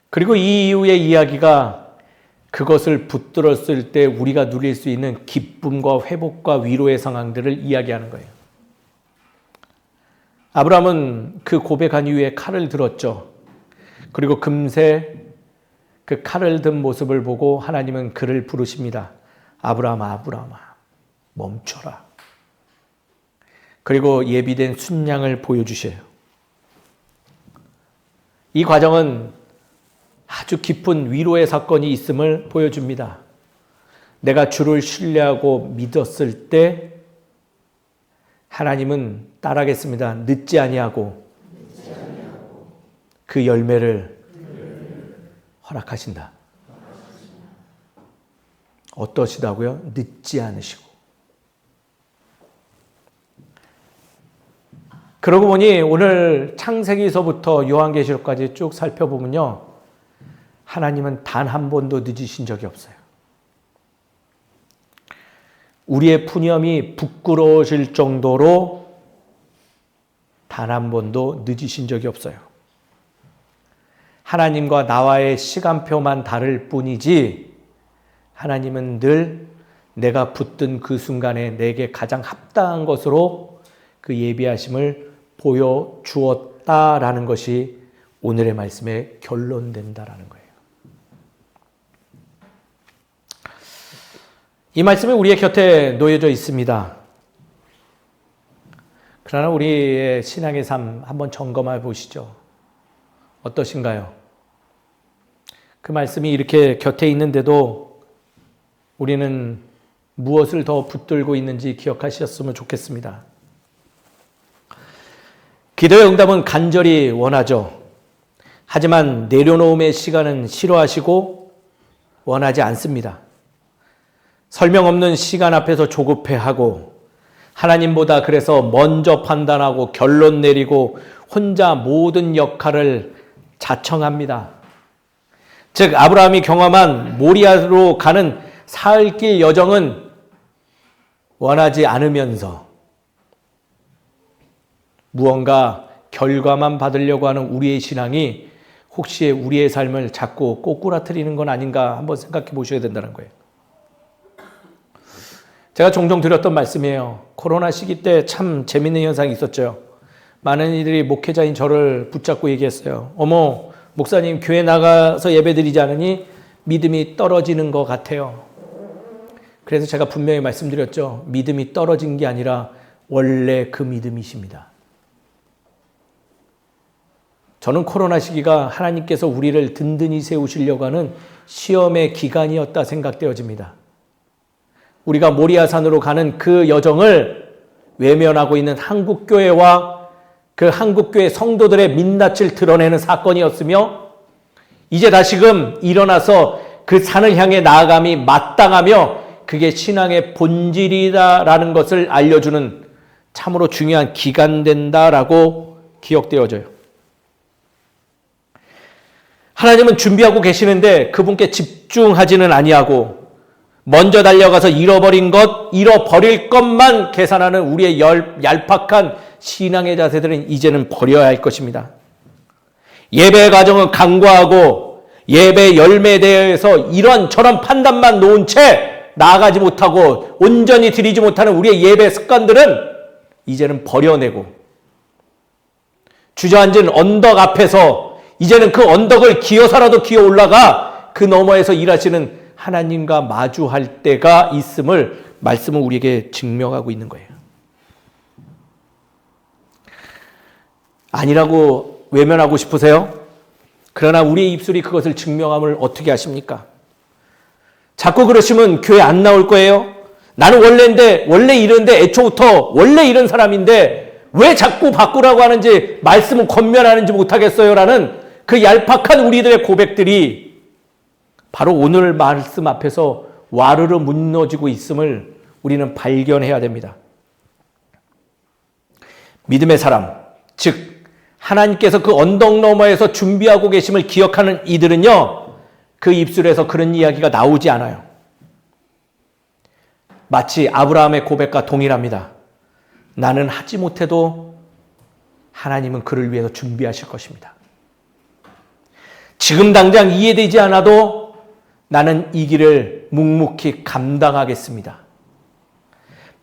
그리고 이 이후의 이야기가 그것을 붙들었을 때 우리가 누릴 수 있는 기쁨과 회복과 위로의 상황들을 이야기하는 거예요. 아브라함은 그 고백한 이후에 칼을 들었죠. 그리고 금세 그 칼을 든 모습을 보고 하나님은 그를 부르십니다. 아브라함아, 아브라함아, 멈춰라. 그리고 예비된 순양을 보여주셔요. 이 과정은 아주 깊은 위로의 사건이 있음을 보여줍니다. 내가 주를 신뢰하고 믿었을 때 하나님은 따라하겠습니다. 늦지 아니하고 그 열매를 허락하신다. 어떠시다고요? 늦지 않으시고. 그러고 보니 오늘 창세기서부터 요한계시록까지 쭉 살펴보면요, 하나님은 단 한 번도 늦으신 적이 없어요. 우리의 푸념이 부끄러워질 정도로 단 한 번도 늦으신 적이 없어요. 하나님과 나와의 시간표만 다를 뿐이지 하나님은 늘 내가 붙든 그 순간에 내게 가장 합당한 것으로 그 예비하심을 보여주었다라는 것이 오늘의 말씀의 결론된다라는 거예요. 이 말씀이 우리의 곁에 놓여져 있습니다. 그러나 우리의 신앙의 삶 한번 점검해 보시죠. 어떠신가요? 그 말씀이 이렇게 곁에 있는데도 우리는 무엇을 더 붙들고 있는지 기억하셨으면 좋겠습니다. 기도의 응답은 간절히 원하죠. 하지만 내려놓음의 시간은 싫어하시고 원하지 않습니다. 설명 없는 시간 앞에서 조급해하고 하나님보다 그래서 먼저 판단하고 결론 내리고 혼자 모든 역할을 자청합니다. 즉 아브라함이 경험한 모리아로 가는 사흘길 여정은 원하지 않으면서 무언가 결과만 받으려고 하는 우리의 신앙이 혹시 우리의 삶을 자꾸 꼬꾸라뜨리는 건 아닌가 한번 생각해 보셔야 된다는 거예요. 제가 종종 드렸던 말씀이에요. 코로나 시기 때 참 재밌는 현상이 있었죠. 많은 이들이 목회자인 저를 붙잡고 얘기했어요. 어머, 목사님 교회 나가서 예배드리지 않으니 믿음이 떨어지는 것 같아요. 그래서 제가 분명히 말씀드렸죠. 믿음이 떨어진 게 아니라 원래 그 믿음이십니다. 저는 코로나 시기가 하나님께서 우리를 든든히 세우시려고 하는 시험의 기간이었다 생각되어집니다. 우리가 모리아산으로 가는 그 여정을 외면하고 있는 한국교회와 그 한국교회 성도들의 민낯을 드러내는 사건이었으며, 이제 다시금 일어나서 그 산을 향해 나아감이 마땅하며 그게 신앙의 본질이다라는 것을 알려주는 참으로 중요한 기간된다라고 기억되어져요. 하나님은 준비하고 계시는데 그분께 집중하지는 아니하고 먼저 달려가서 잃어버릴 것만 계산하는 우리의 얄팍한 신앙의 자세들은 이제는 버려야 할 것입니다. 예배의 과정은 간과하고 예배 열매에 대해서 이런저런 판단만 놓은 채 나아가지 못하고 온전히 드리지 못하는 우리의 예배 습관들은 이제는 버려내고, 주저앉은 언덕 앞에서 이제는 그 언덕을 기어서라도 기어 올라가 그 너머에서 일하시는 하나님과 마주할 때가 있음을 말씀은 우리에게 증명하고 있는 거예요. 아니라고 외면하고 싶으세요? 그러나 우리의 입술이 그것을 증명함을 어떻게 하십니까? 자꾸 그러시면 교회 안 나올 거예요. 나는 원래 이런데 애초부터 원래 이런 사람인데 왜 자꾸 바꾸라고 하는지 말씀을 권면하는지 못하겠어요? 라는 그 얄팍한 우리들의 고백들이 바로 오늘 말씀 앞에서 와르르 무너지고 있음을 우리는 발견해야 됩니다. 믿음의 사람, 즉 하나님께서 그 언덕 너머에서 준비하고 계심을 기억하는 이들은요, 그 입술에서 그런 이야기가 나오지 않아요. 마치 아브라함의 고백과 동일합니다. 나는 하지 못해도 하나님은 그를 위해서 준비하실 것입니다. 지금 당장 이해되지 않아도 나는 이 길을 묵묵히 감당하겠습니다.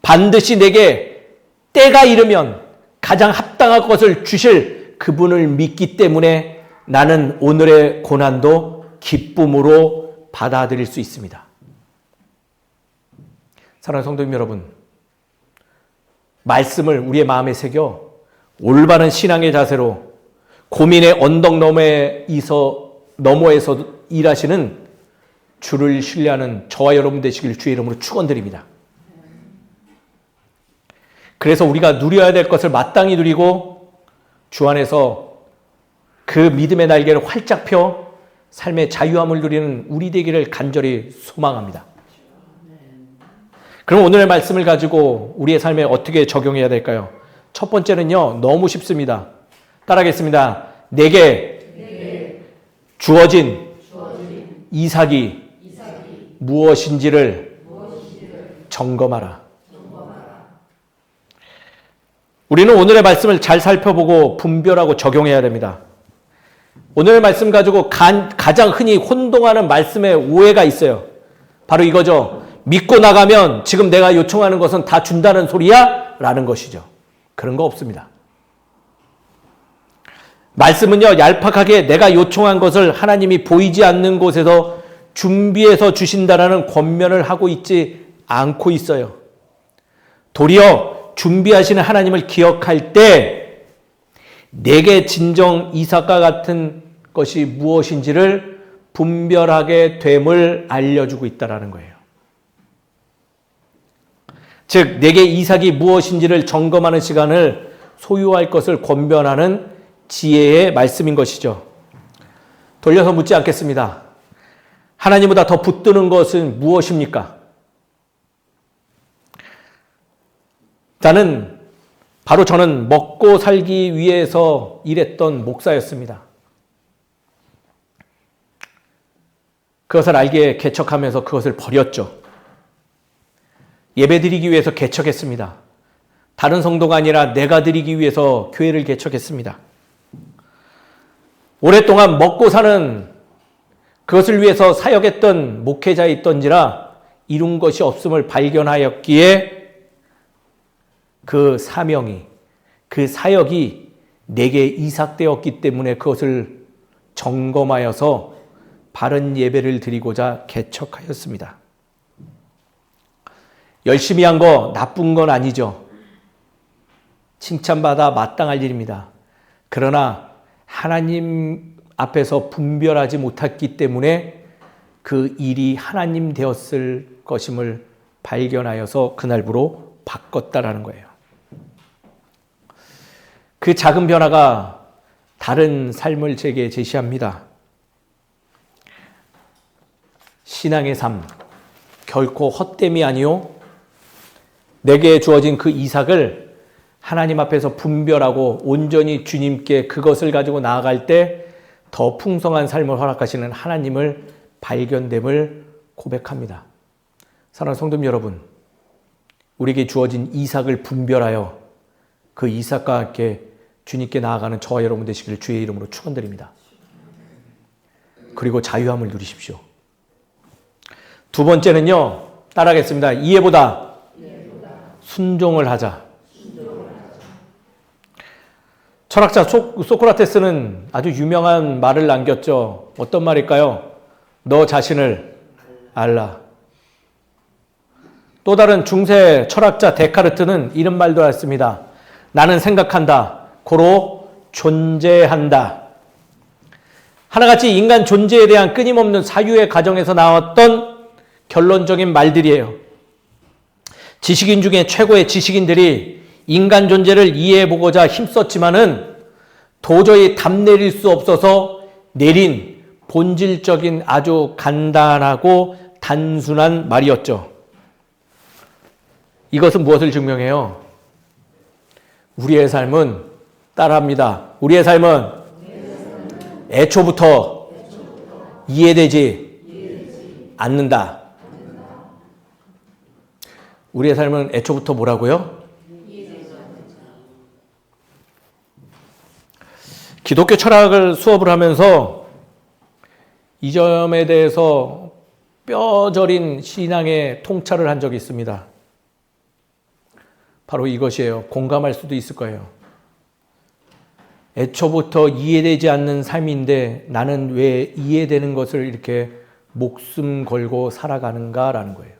반드시 내게 때가 이르면 가장 합당한 것을 주실 그분을 믿기 때문에 나는 오늘의 고난도 기쁨으로 받아들일 수 있습니다. 사랑하는 성도님 여러분, 말씀을 우리의 마음에 새겨 올바른 신앙의 자세로 고민의 언덕 너머에서 일하시는 주를 신뢰하는 저와 여러분 되시길 주의 이름으로 축원드립니다. 그래서 우리가 누려야 될 것을 마땅히 누리고 주 안에서 그 믿음의 날개를 활짝 펴 삶의 자유함을 누리는 우리 되기를 간절히 소망합니다. 그럼 오늘의 말씀을 가지고 우리의 삶에 어떻게 적용해야 될까요? 첫 번째는요, 너무 쉽습니다. 따라하겠습니다. 내게 주어진 이삭이 무엇인지를 점검하라. 우리는 오늘의 말씀을 잘 살펴보고 분별하고 적용해야 됩니다. 오늘의 말씀 가지고 가장 흔히 혼동하는 말씀의 오해가 있어요. 바로 이거죠. 믿고 나가면 지금 내가 요청하는 것은 다 준다는 소리야? 라는 것이죠. 그런 거 없습니다. 말씀은요, 얄팍하게 내가 요청한 것을 하나님이 보이지 않는 곳에서 준비해서 주신다라는 권면을 하고 있지 않고 있어요. 도리어 준비하시는 하나님을 기억할 때 내게 진정 이삭과 같은 것이 무엇인지를 분별하게 됨을 알려주고 있다는 거예요. 즉 내게 이삭이 무엇인지를 점검하는 시간을 소유할 것을 권면하는 지혜의 말씀인 것이죠. 돌려서 묻지 않겠습니다. 하나님보다 더 붙드는 것은 무엇입니까? 저는 먹고 살기 위해서 일했던 목사였습니다. 그것을 알게 개척하면서 그것을 버렸죠. 예배드리기 위해서 개척했습니다. 다른 성도가 아니라 내가 드리기 위해서 교회를 개척했습니다. 오랫동안 먹고 사는 그것을 위해서 사역했던 목회자였던지라 이룬 것이 없음을 발견하였기에 그 사명이, 그 사역이 내게 이삭되었기 때문에 그것을 점검하여서 바른 예배를 드리고자 개척하였습니다. 열심히 한 거 나쁜 건 아니죠. 칭찬받아 마땅할 일입니다. 그러나 하나님 앞에서 분별하지 못했기 때문에 그 일이 하나님 되었을 것임을 발견하여서 그날부로 바꿨다라는 거예요. 그 작은 변화가 다른 삶을 제게 제시합니다. 신앙의 삶, 결코 헛됨이 아니요 내게 주어진 그 이삭을 하나님 앞에서 분별하고 온전히 주님께 그것을 가지고 나아갈 때 더 풍성한 삶을 허락하시는 하나님을 발견됨을 고백합니다. 사랑하는 성도 여러분, 우리에게 주어진 이삭을 분별하여 그 이삭과 함께 주님께 나아가는 저와 여러분 되시기를 주의 이름으로 축원드립니다. 그리고 자유함을 누리십시오. 두 번째는요, 따라하겠습니다. 이해보다 순종을 하자. 철학자 소크라테스는 아주 유명한 말을 남겼죠. 어떤 말일까요? 너 자신을 알라. 또 다른 중세 철학자 데카르트는 이런 말도 했습니다. 나는 생각한다. 고로 존재한다. 하나같이 인간 존재에 대한 끊임없는 사유의 과정에서 나왔던 결론적인 말들이에요. 지식인 중에 최고의 지식인들이 인간 존재를 이해해보고자 힘썼지만은 도저히 답내릴 수 없어서 내린 본질적인 아주 간단하고 단순한 말이었죠. 이것은 무엇을 증명해요? 우리의 삶은 따라합니다. 우리의 삶은 애초부터 이해되지 않는다. 우리의 삶은 애초부터 뭐라고요? 기독교 철학을 수업을 하면서 이 점에 대해서 뼈저린 신앙의 통찰을 한 적이 있습니다. 바로 이것이에요. 공감할 수도 있을 거예요. 애초부터 이해되지 않는 삶인데 나는 왜 이해되는 것을 이렇게 목숨 걸고 살아가는가라는 거예요.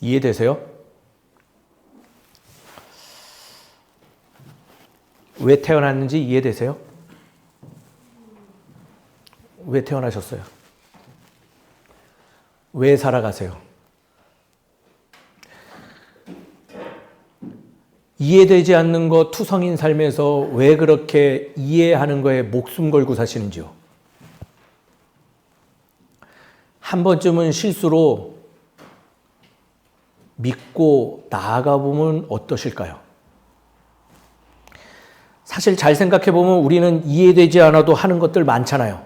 이해되세요? 왜 태어났는지 이해되세요? 왜 태어나셨어요? 왜 살아가세요? 이해되지 않는 것 투성인 삶에서 왜 그렇게 이해하는 거에 목숨 걸고 사시는지요? 한 번쯤은 실수로 믿고 나아가 보면 어떠실까요? 사실 잘 생각해 보면 우리는 이해되지 않아도 하는 것들 많잖아요.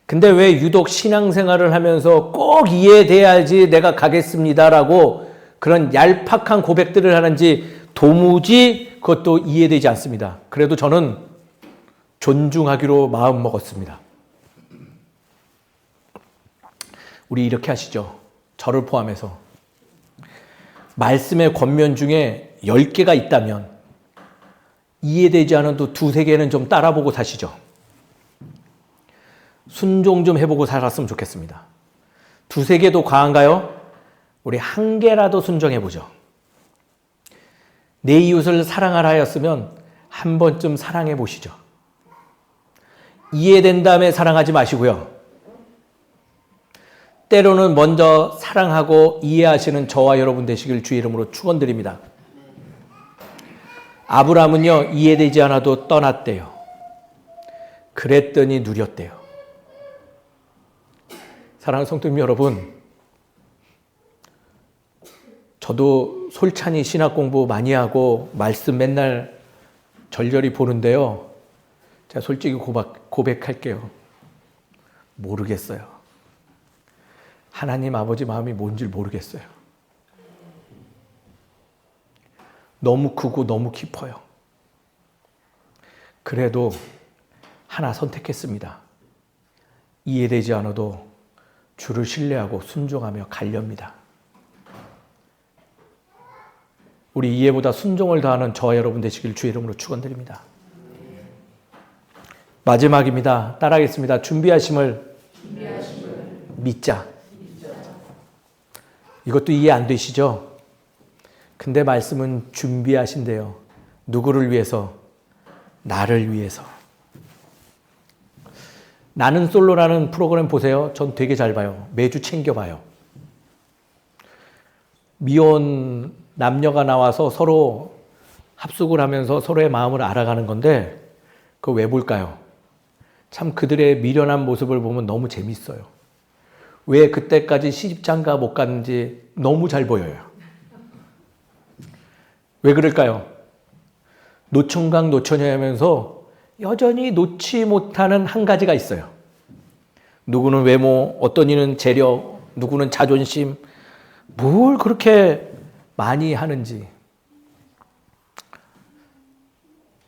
근데 왜 유독 신앙생활을 하면서 꼭 이해돼야지 내가 가겠습니다라고 그런 얄팍한 고백들을 하는지 도무지 그것도 이해되지 않습니다. 그래도 저는 존중하기로 마음먹었습니다. 우리 이렇게 하시죠. 저를 포함해서. 말씀의 권면 중에 10개가 있다면 이해되지 않아도 2-3개는 좀 따라보고 사시죠. 순종 좀 해보고 살았으면 좋겠습니다. 2-3개도 과한가요? 우리 1개라도 순종해보죠. 내 이웃을 사랑하라 하였으면 한 번쯤 사랑해보시죠. 이해된 다음에 사랑하지 마시고요. 때로는 먼저 사랑하고 이해하시는 저와 여러분 되시길 주의 이름으로 축원드립니다. 아브라함은요, 이해되지 않아도 떠났대요. 그랬더니 누렸대요. 사랑하는 성도님 여러분, 저도 솔찬히 신학 공부 많이 하고 말씀 맨날 절절히 보는데요. 제가 솔직히 고백할게요. 모르겠어요. 하나님 아버지 마음이 뭔지 모르겠어요. 너무 크고 너무 깊어요. 그래도 하나 선택했습니다. 이해되지 않아도 주를 신뢰하고 순종하며 가렵니다. 우리 이해보다 순종을 다하는 저와 여러분 되시길 주의 이름으로 축원드립니다. 마지막입니다. 따라하겠습니다. 준비하심을 믿자. 이것도 이해 안 되시죠? 근데 말씀은 준비하신대요. 누구를 위해서? 나를 위해서. 나는 솔로라는 프로그램 보세요. 전 되게 잘 봐요. 매주 챙겨봐요. 미혼 남녀가 나와서 서로 합숙을 하면서 서로의 마음을 알아가는 건데 그거 왜 볼까요? 참 그들의 미련한 모습을 보면 너무 재밌어요. 왜 그때까지 시집장가 못 갔는지 너무 잘 보여요. 왜 그럴까요? 노총각 노처녀하면서 여전히 놓지 못하는 한 가지가 있어요. 누구는 외모, 어떤 이는 재력, 누구는 자존심, 뭘 그렇게 많이 하는지.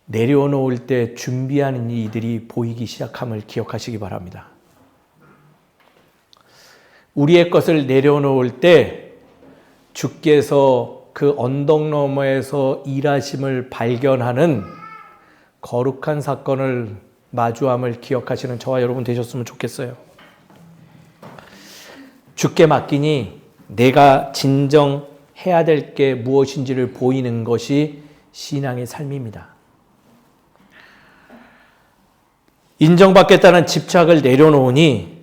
내려놓을 때 준비하는 이들이 보이기 시작함을 기억하시기 바랍니다. 우리의 것을 내려놓을 때 주께서 그 언덕 너머에서 일하심을 발견하는 거룩한 사건을 마주함을 기억하시는 저와 여러분 되셨으면 좋겠어요. 주께 맡기니 내가 진정 해야 될 게 무엇인지를 보이는 것이 신앙의 삶입니다. 인정받겠다는 집착을 내려놓으니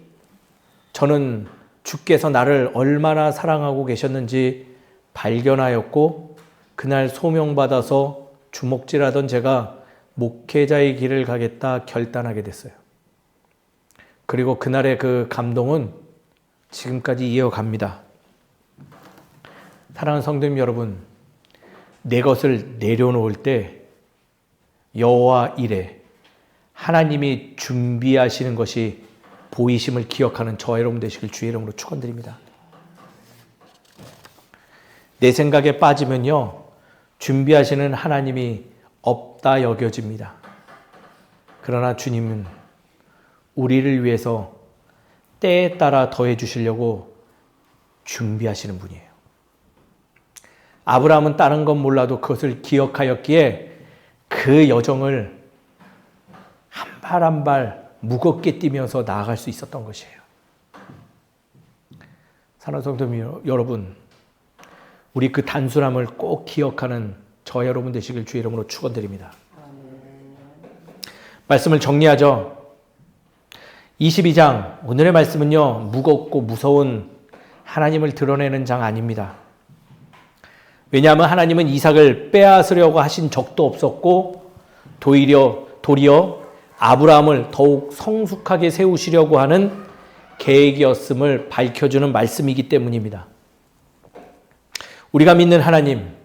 저는 주께서 나를 얼마나 사랑하고 계셨는지 발견하였고 그날 소명받아서 주먹질하던 제가 목회자의 길을 가겠다 결단하게 됐어요. 그리고 그날의 그 감동은 지금까지 이어갑니다. 사랑하는 성도님 여러분, 내 것을 내려놓을 때 여호와 이레 하나님이 준비하시는 것이 보이심을 기억하는 저와 여러분 되시길 주의 이름으로 축원드립니다. 내 생각에 빠지면요, 준비하시는 하나님이 없다 여겨집니다. 그러나 주님은 우리를 위해서 때에 따라 더해 주시려고 준비하시는 분이에요. 아브라함은 다른 건 몰라도 그것을 기억하였기에 그 여정을 한 발 한 발 무겁게 뛰면서 나아갈 수 있었던 것이에요. 사랑하는 성도 여러분, 우리 그 단순함을 꼭 기억하는 저 여러분 되시길 주의 이름으로 축원드립니다. 말씀을 정리하죠. 22장 오늘의 말씀은요, 무겁고 무서운 하나님을 드러내는 장 아닙니다. 왜냐하면 하나님은 이삭을 빼앗으려고 하신 적도 없었고 도리어 아브라함을 더욱 성숙하게 세우시려고 하는 계획이었음을 밝혀주는 말씀이기 때문입니다. 우리가 믿는 하나님,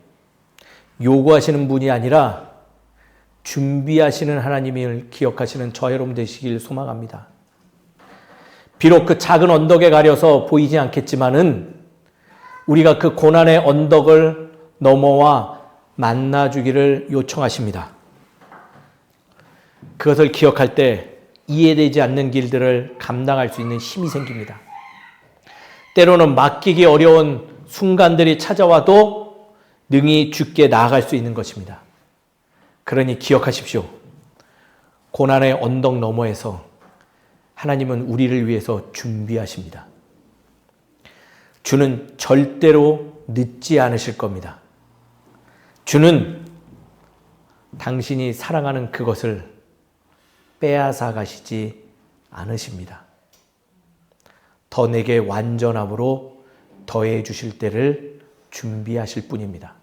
요구하시는 분이 아니라 준비하시는 하나님을 기억하시는 저 여러분 되시길 소망합니다. 비록 그 작은 언덕에 가려서 보이지 않겠지만은 우리가 그 고난의 언덕을 넘어와 만나주기를 요청하십니다. 그것을 기억할 때 이해되지 않는 길들을 감당할 수 있는 힘이 생깁니다. 때로는 맡기기 어려운 순간들이 찾아와도 능히 주께 나아갈 수 있는 것입니다. 그러니 기억하십시오. 고난의 언덕 너머에서 하나님은 우리를 위해서 준비하십니다. 주는 절대로 늦지 않으실 겁니다. 주는 당신이 사랑하는 그것을 빼앗아 가시지 않으십니다. 더 내게 완전함으로 더해 주실 때를 준비하실 뿐입니다.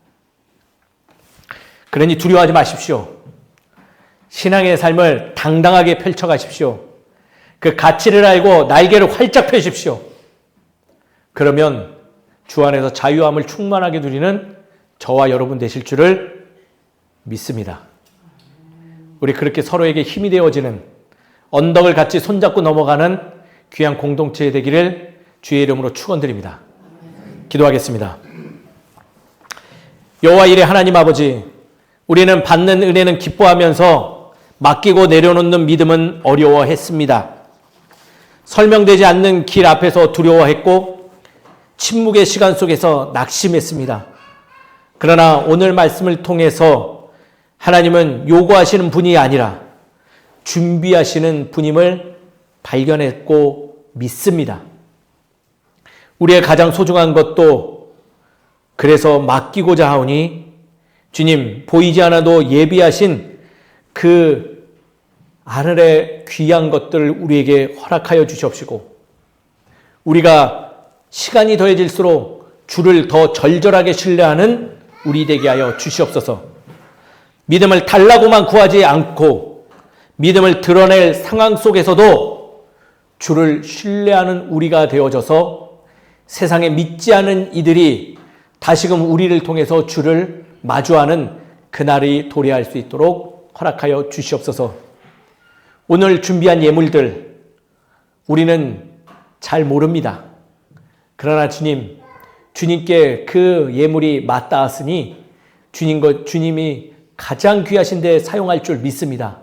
그러니 두려워하지 마십시오. 신앙의 삶을 당당하게 펼쳐가십시오. 그 가치를 알고 날개를 활짝 펴십시오. 그러면 주 안에서 자유함을 충만하게 누리는 저와 여러분 되실 줄을 믿습니다. 우리 그렇게 서로에게 힘이 되어지는 언덕을 같이 손잡고 넘어가는 귀한 공동체 되기를 주의 이름으로 축원드립니다. 기도하겠습니다. 여호와 이레 하나님 아버지, 우리는 받는 은혜는 기뻐하면서 맡기고 내려놓는 믿음은 어려워했습니다. 설명되지 않는 길 앞에서 두려워했고 침묵의 시간 속에서 낙심했습니다. 그러나 오늘 말씀을 통해서 하나님은 요구하시는 분이 아니라 준비하시는 분임을 발견했고 믿습니다. 우리의 가장 소중한 것도 그래서 맡기고자 하오니 주님, 보이지 않아도 예비하신 그 하늘의 귀한 것들을 우리에게 허락하여 주시옵시고, 우리가 시간이 더해질수록 주를 더 절절하게 신뢰하는 우리 되게 하여 주시옵소서. 믿음을 달라고만 구하지 않고 믿음을 드러낼 상황 속에서도 주를 신뢰하는 우리가 되어져서 세상에 믿지 않은 이들이 다시금 우리를 통해서 주를 마주하는 그날이 도래할 수 있도록 허락하여 주시옵소서. 오늘 준비한 예물들 우리는 잘 모릅니다. 그러나 주님, 주님께 그 예물이 맞닿았으니 주님이 가장 귀하신 데 사용할 줄 믿습니다.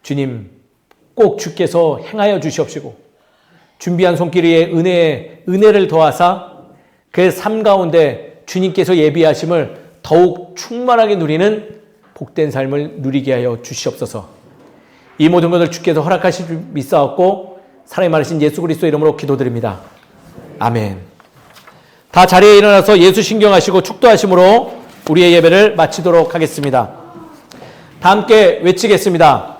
주님, 꼭 주께서 행하여 주시옵시고 준비한 손길에 은혜를 더하사 그 삶 가운데 주님께서 예비하심을 더욱 충만하게 누리는 복된 삶을 누리게 하여 주시옵소서. 이 모든 것을 주께서 허락하실 줄 믿사옵고 사랑이 많으신 예수 그리스도 이름으로 기도드립니다. 아멘. 다 자리에 일어나서 예수 신경하시고 축도하심으로 우리의 예배를 마치도록 하겠습니다. 다 함께 외치겠습니다.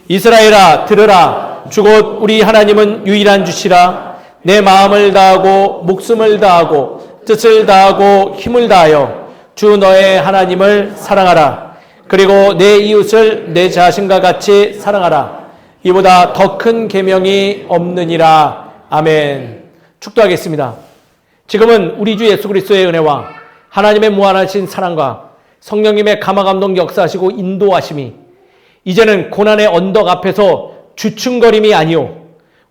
이스라엘아 들으라. 주 곧 우리 하나님은 유일한 주시라. 내 마음을 다하고 목숨을 다하고 뜻을 다하고 힘을 다하여 주 너의 하나님을 사랑하라. 그리고 내 이웃을 내 자신과 같이 사랑하라. 이보다 더 큰 계명이 없느니라. 아멘. 축도하겠습니다. 지금은 우리 주 예수 그리스도의 은혜와 하나님의 무한하신 사랑과 성령님의 감화감동 역사하시고 인도하심이 이제는 고난의 언덕 앞에서 주춤거림이 아니오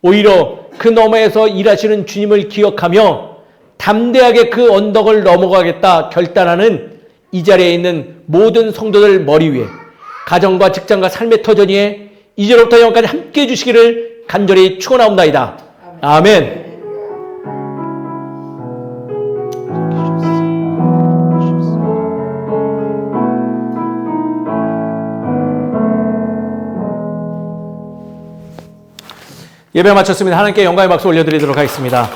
오히려 그 너머에서 일하시는 주님을 기억하며 담대하게 그 언덕을 넘어가겠다 결단하는 이 자리에 있는 모든 성도들 머리 위에 가정과 직장과 삶의 터전 위에 이제로부터 영원까지 함께 해주시기를 간절히 축원하옵나이다. 아멘. 예배 마쳤습니다. 하나님께 영광의 박수 올려드리도록 하겠습니다.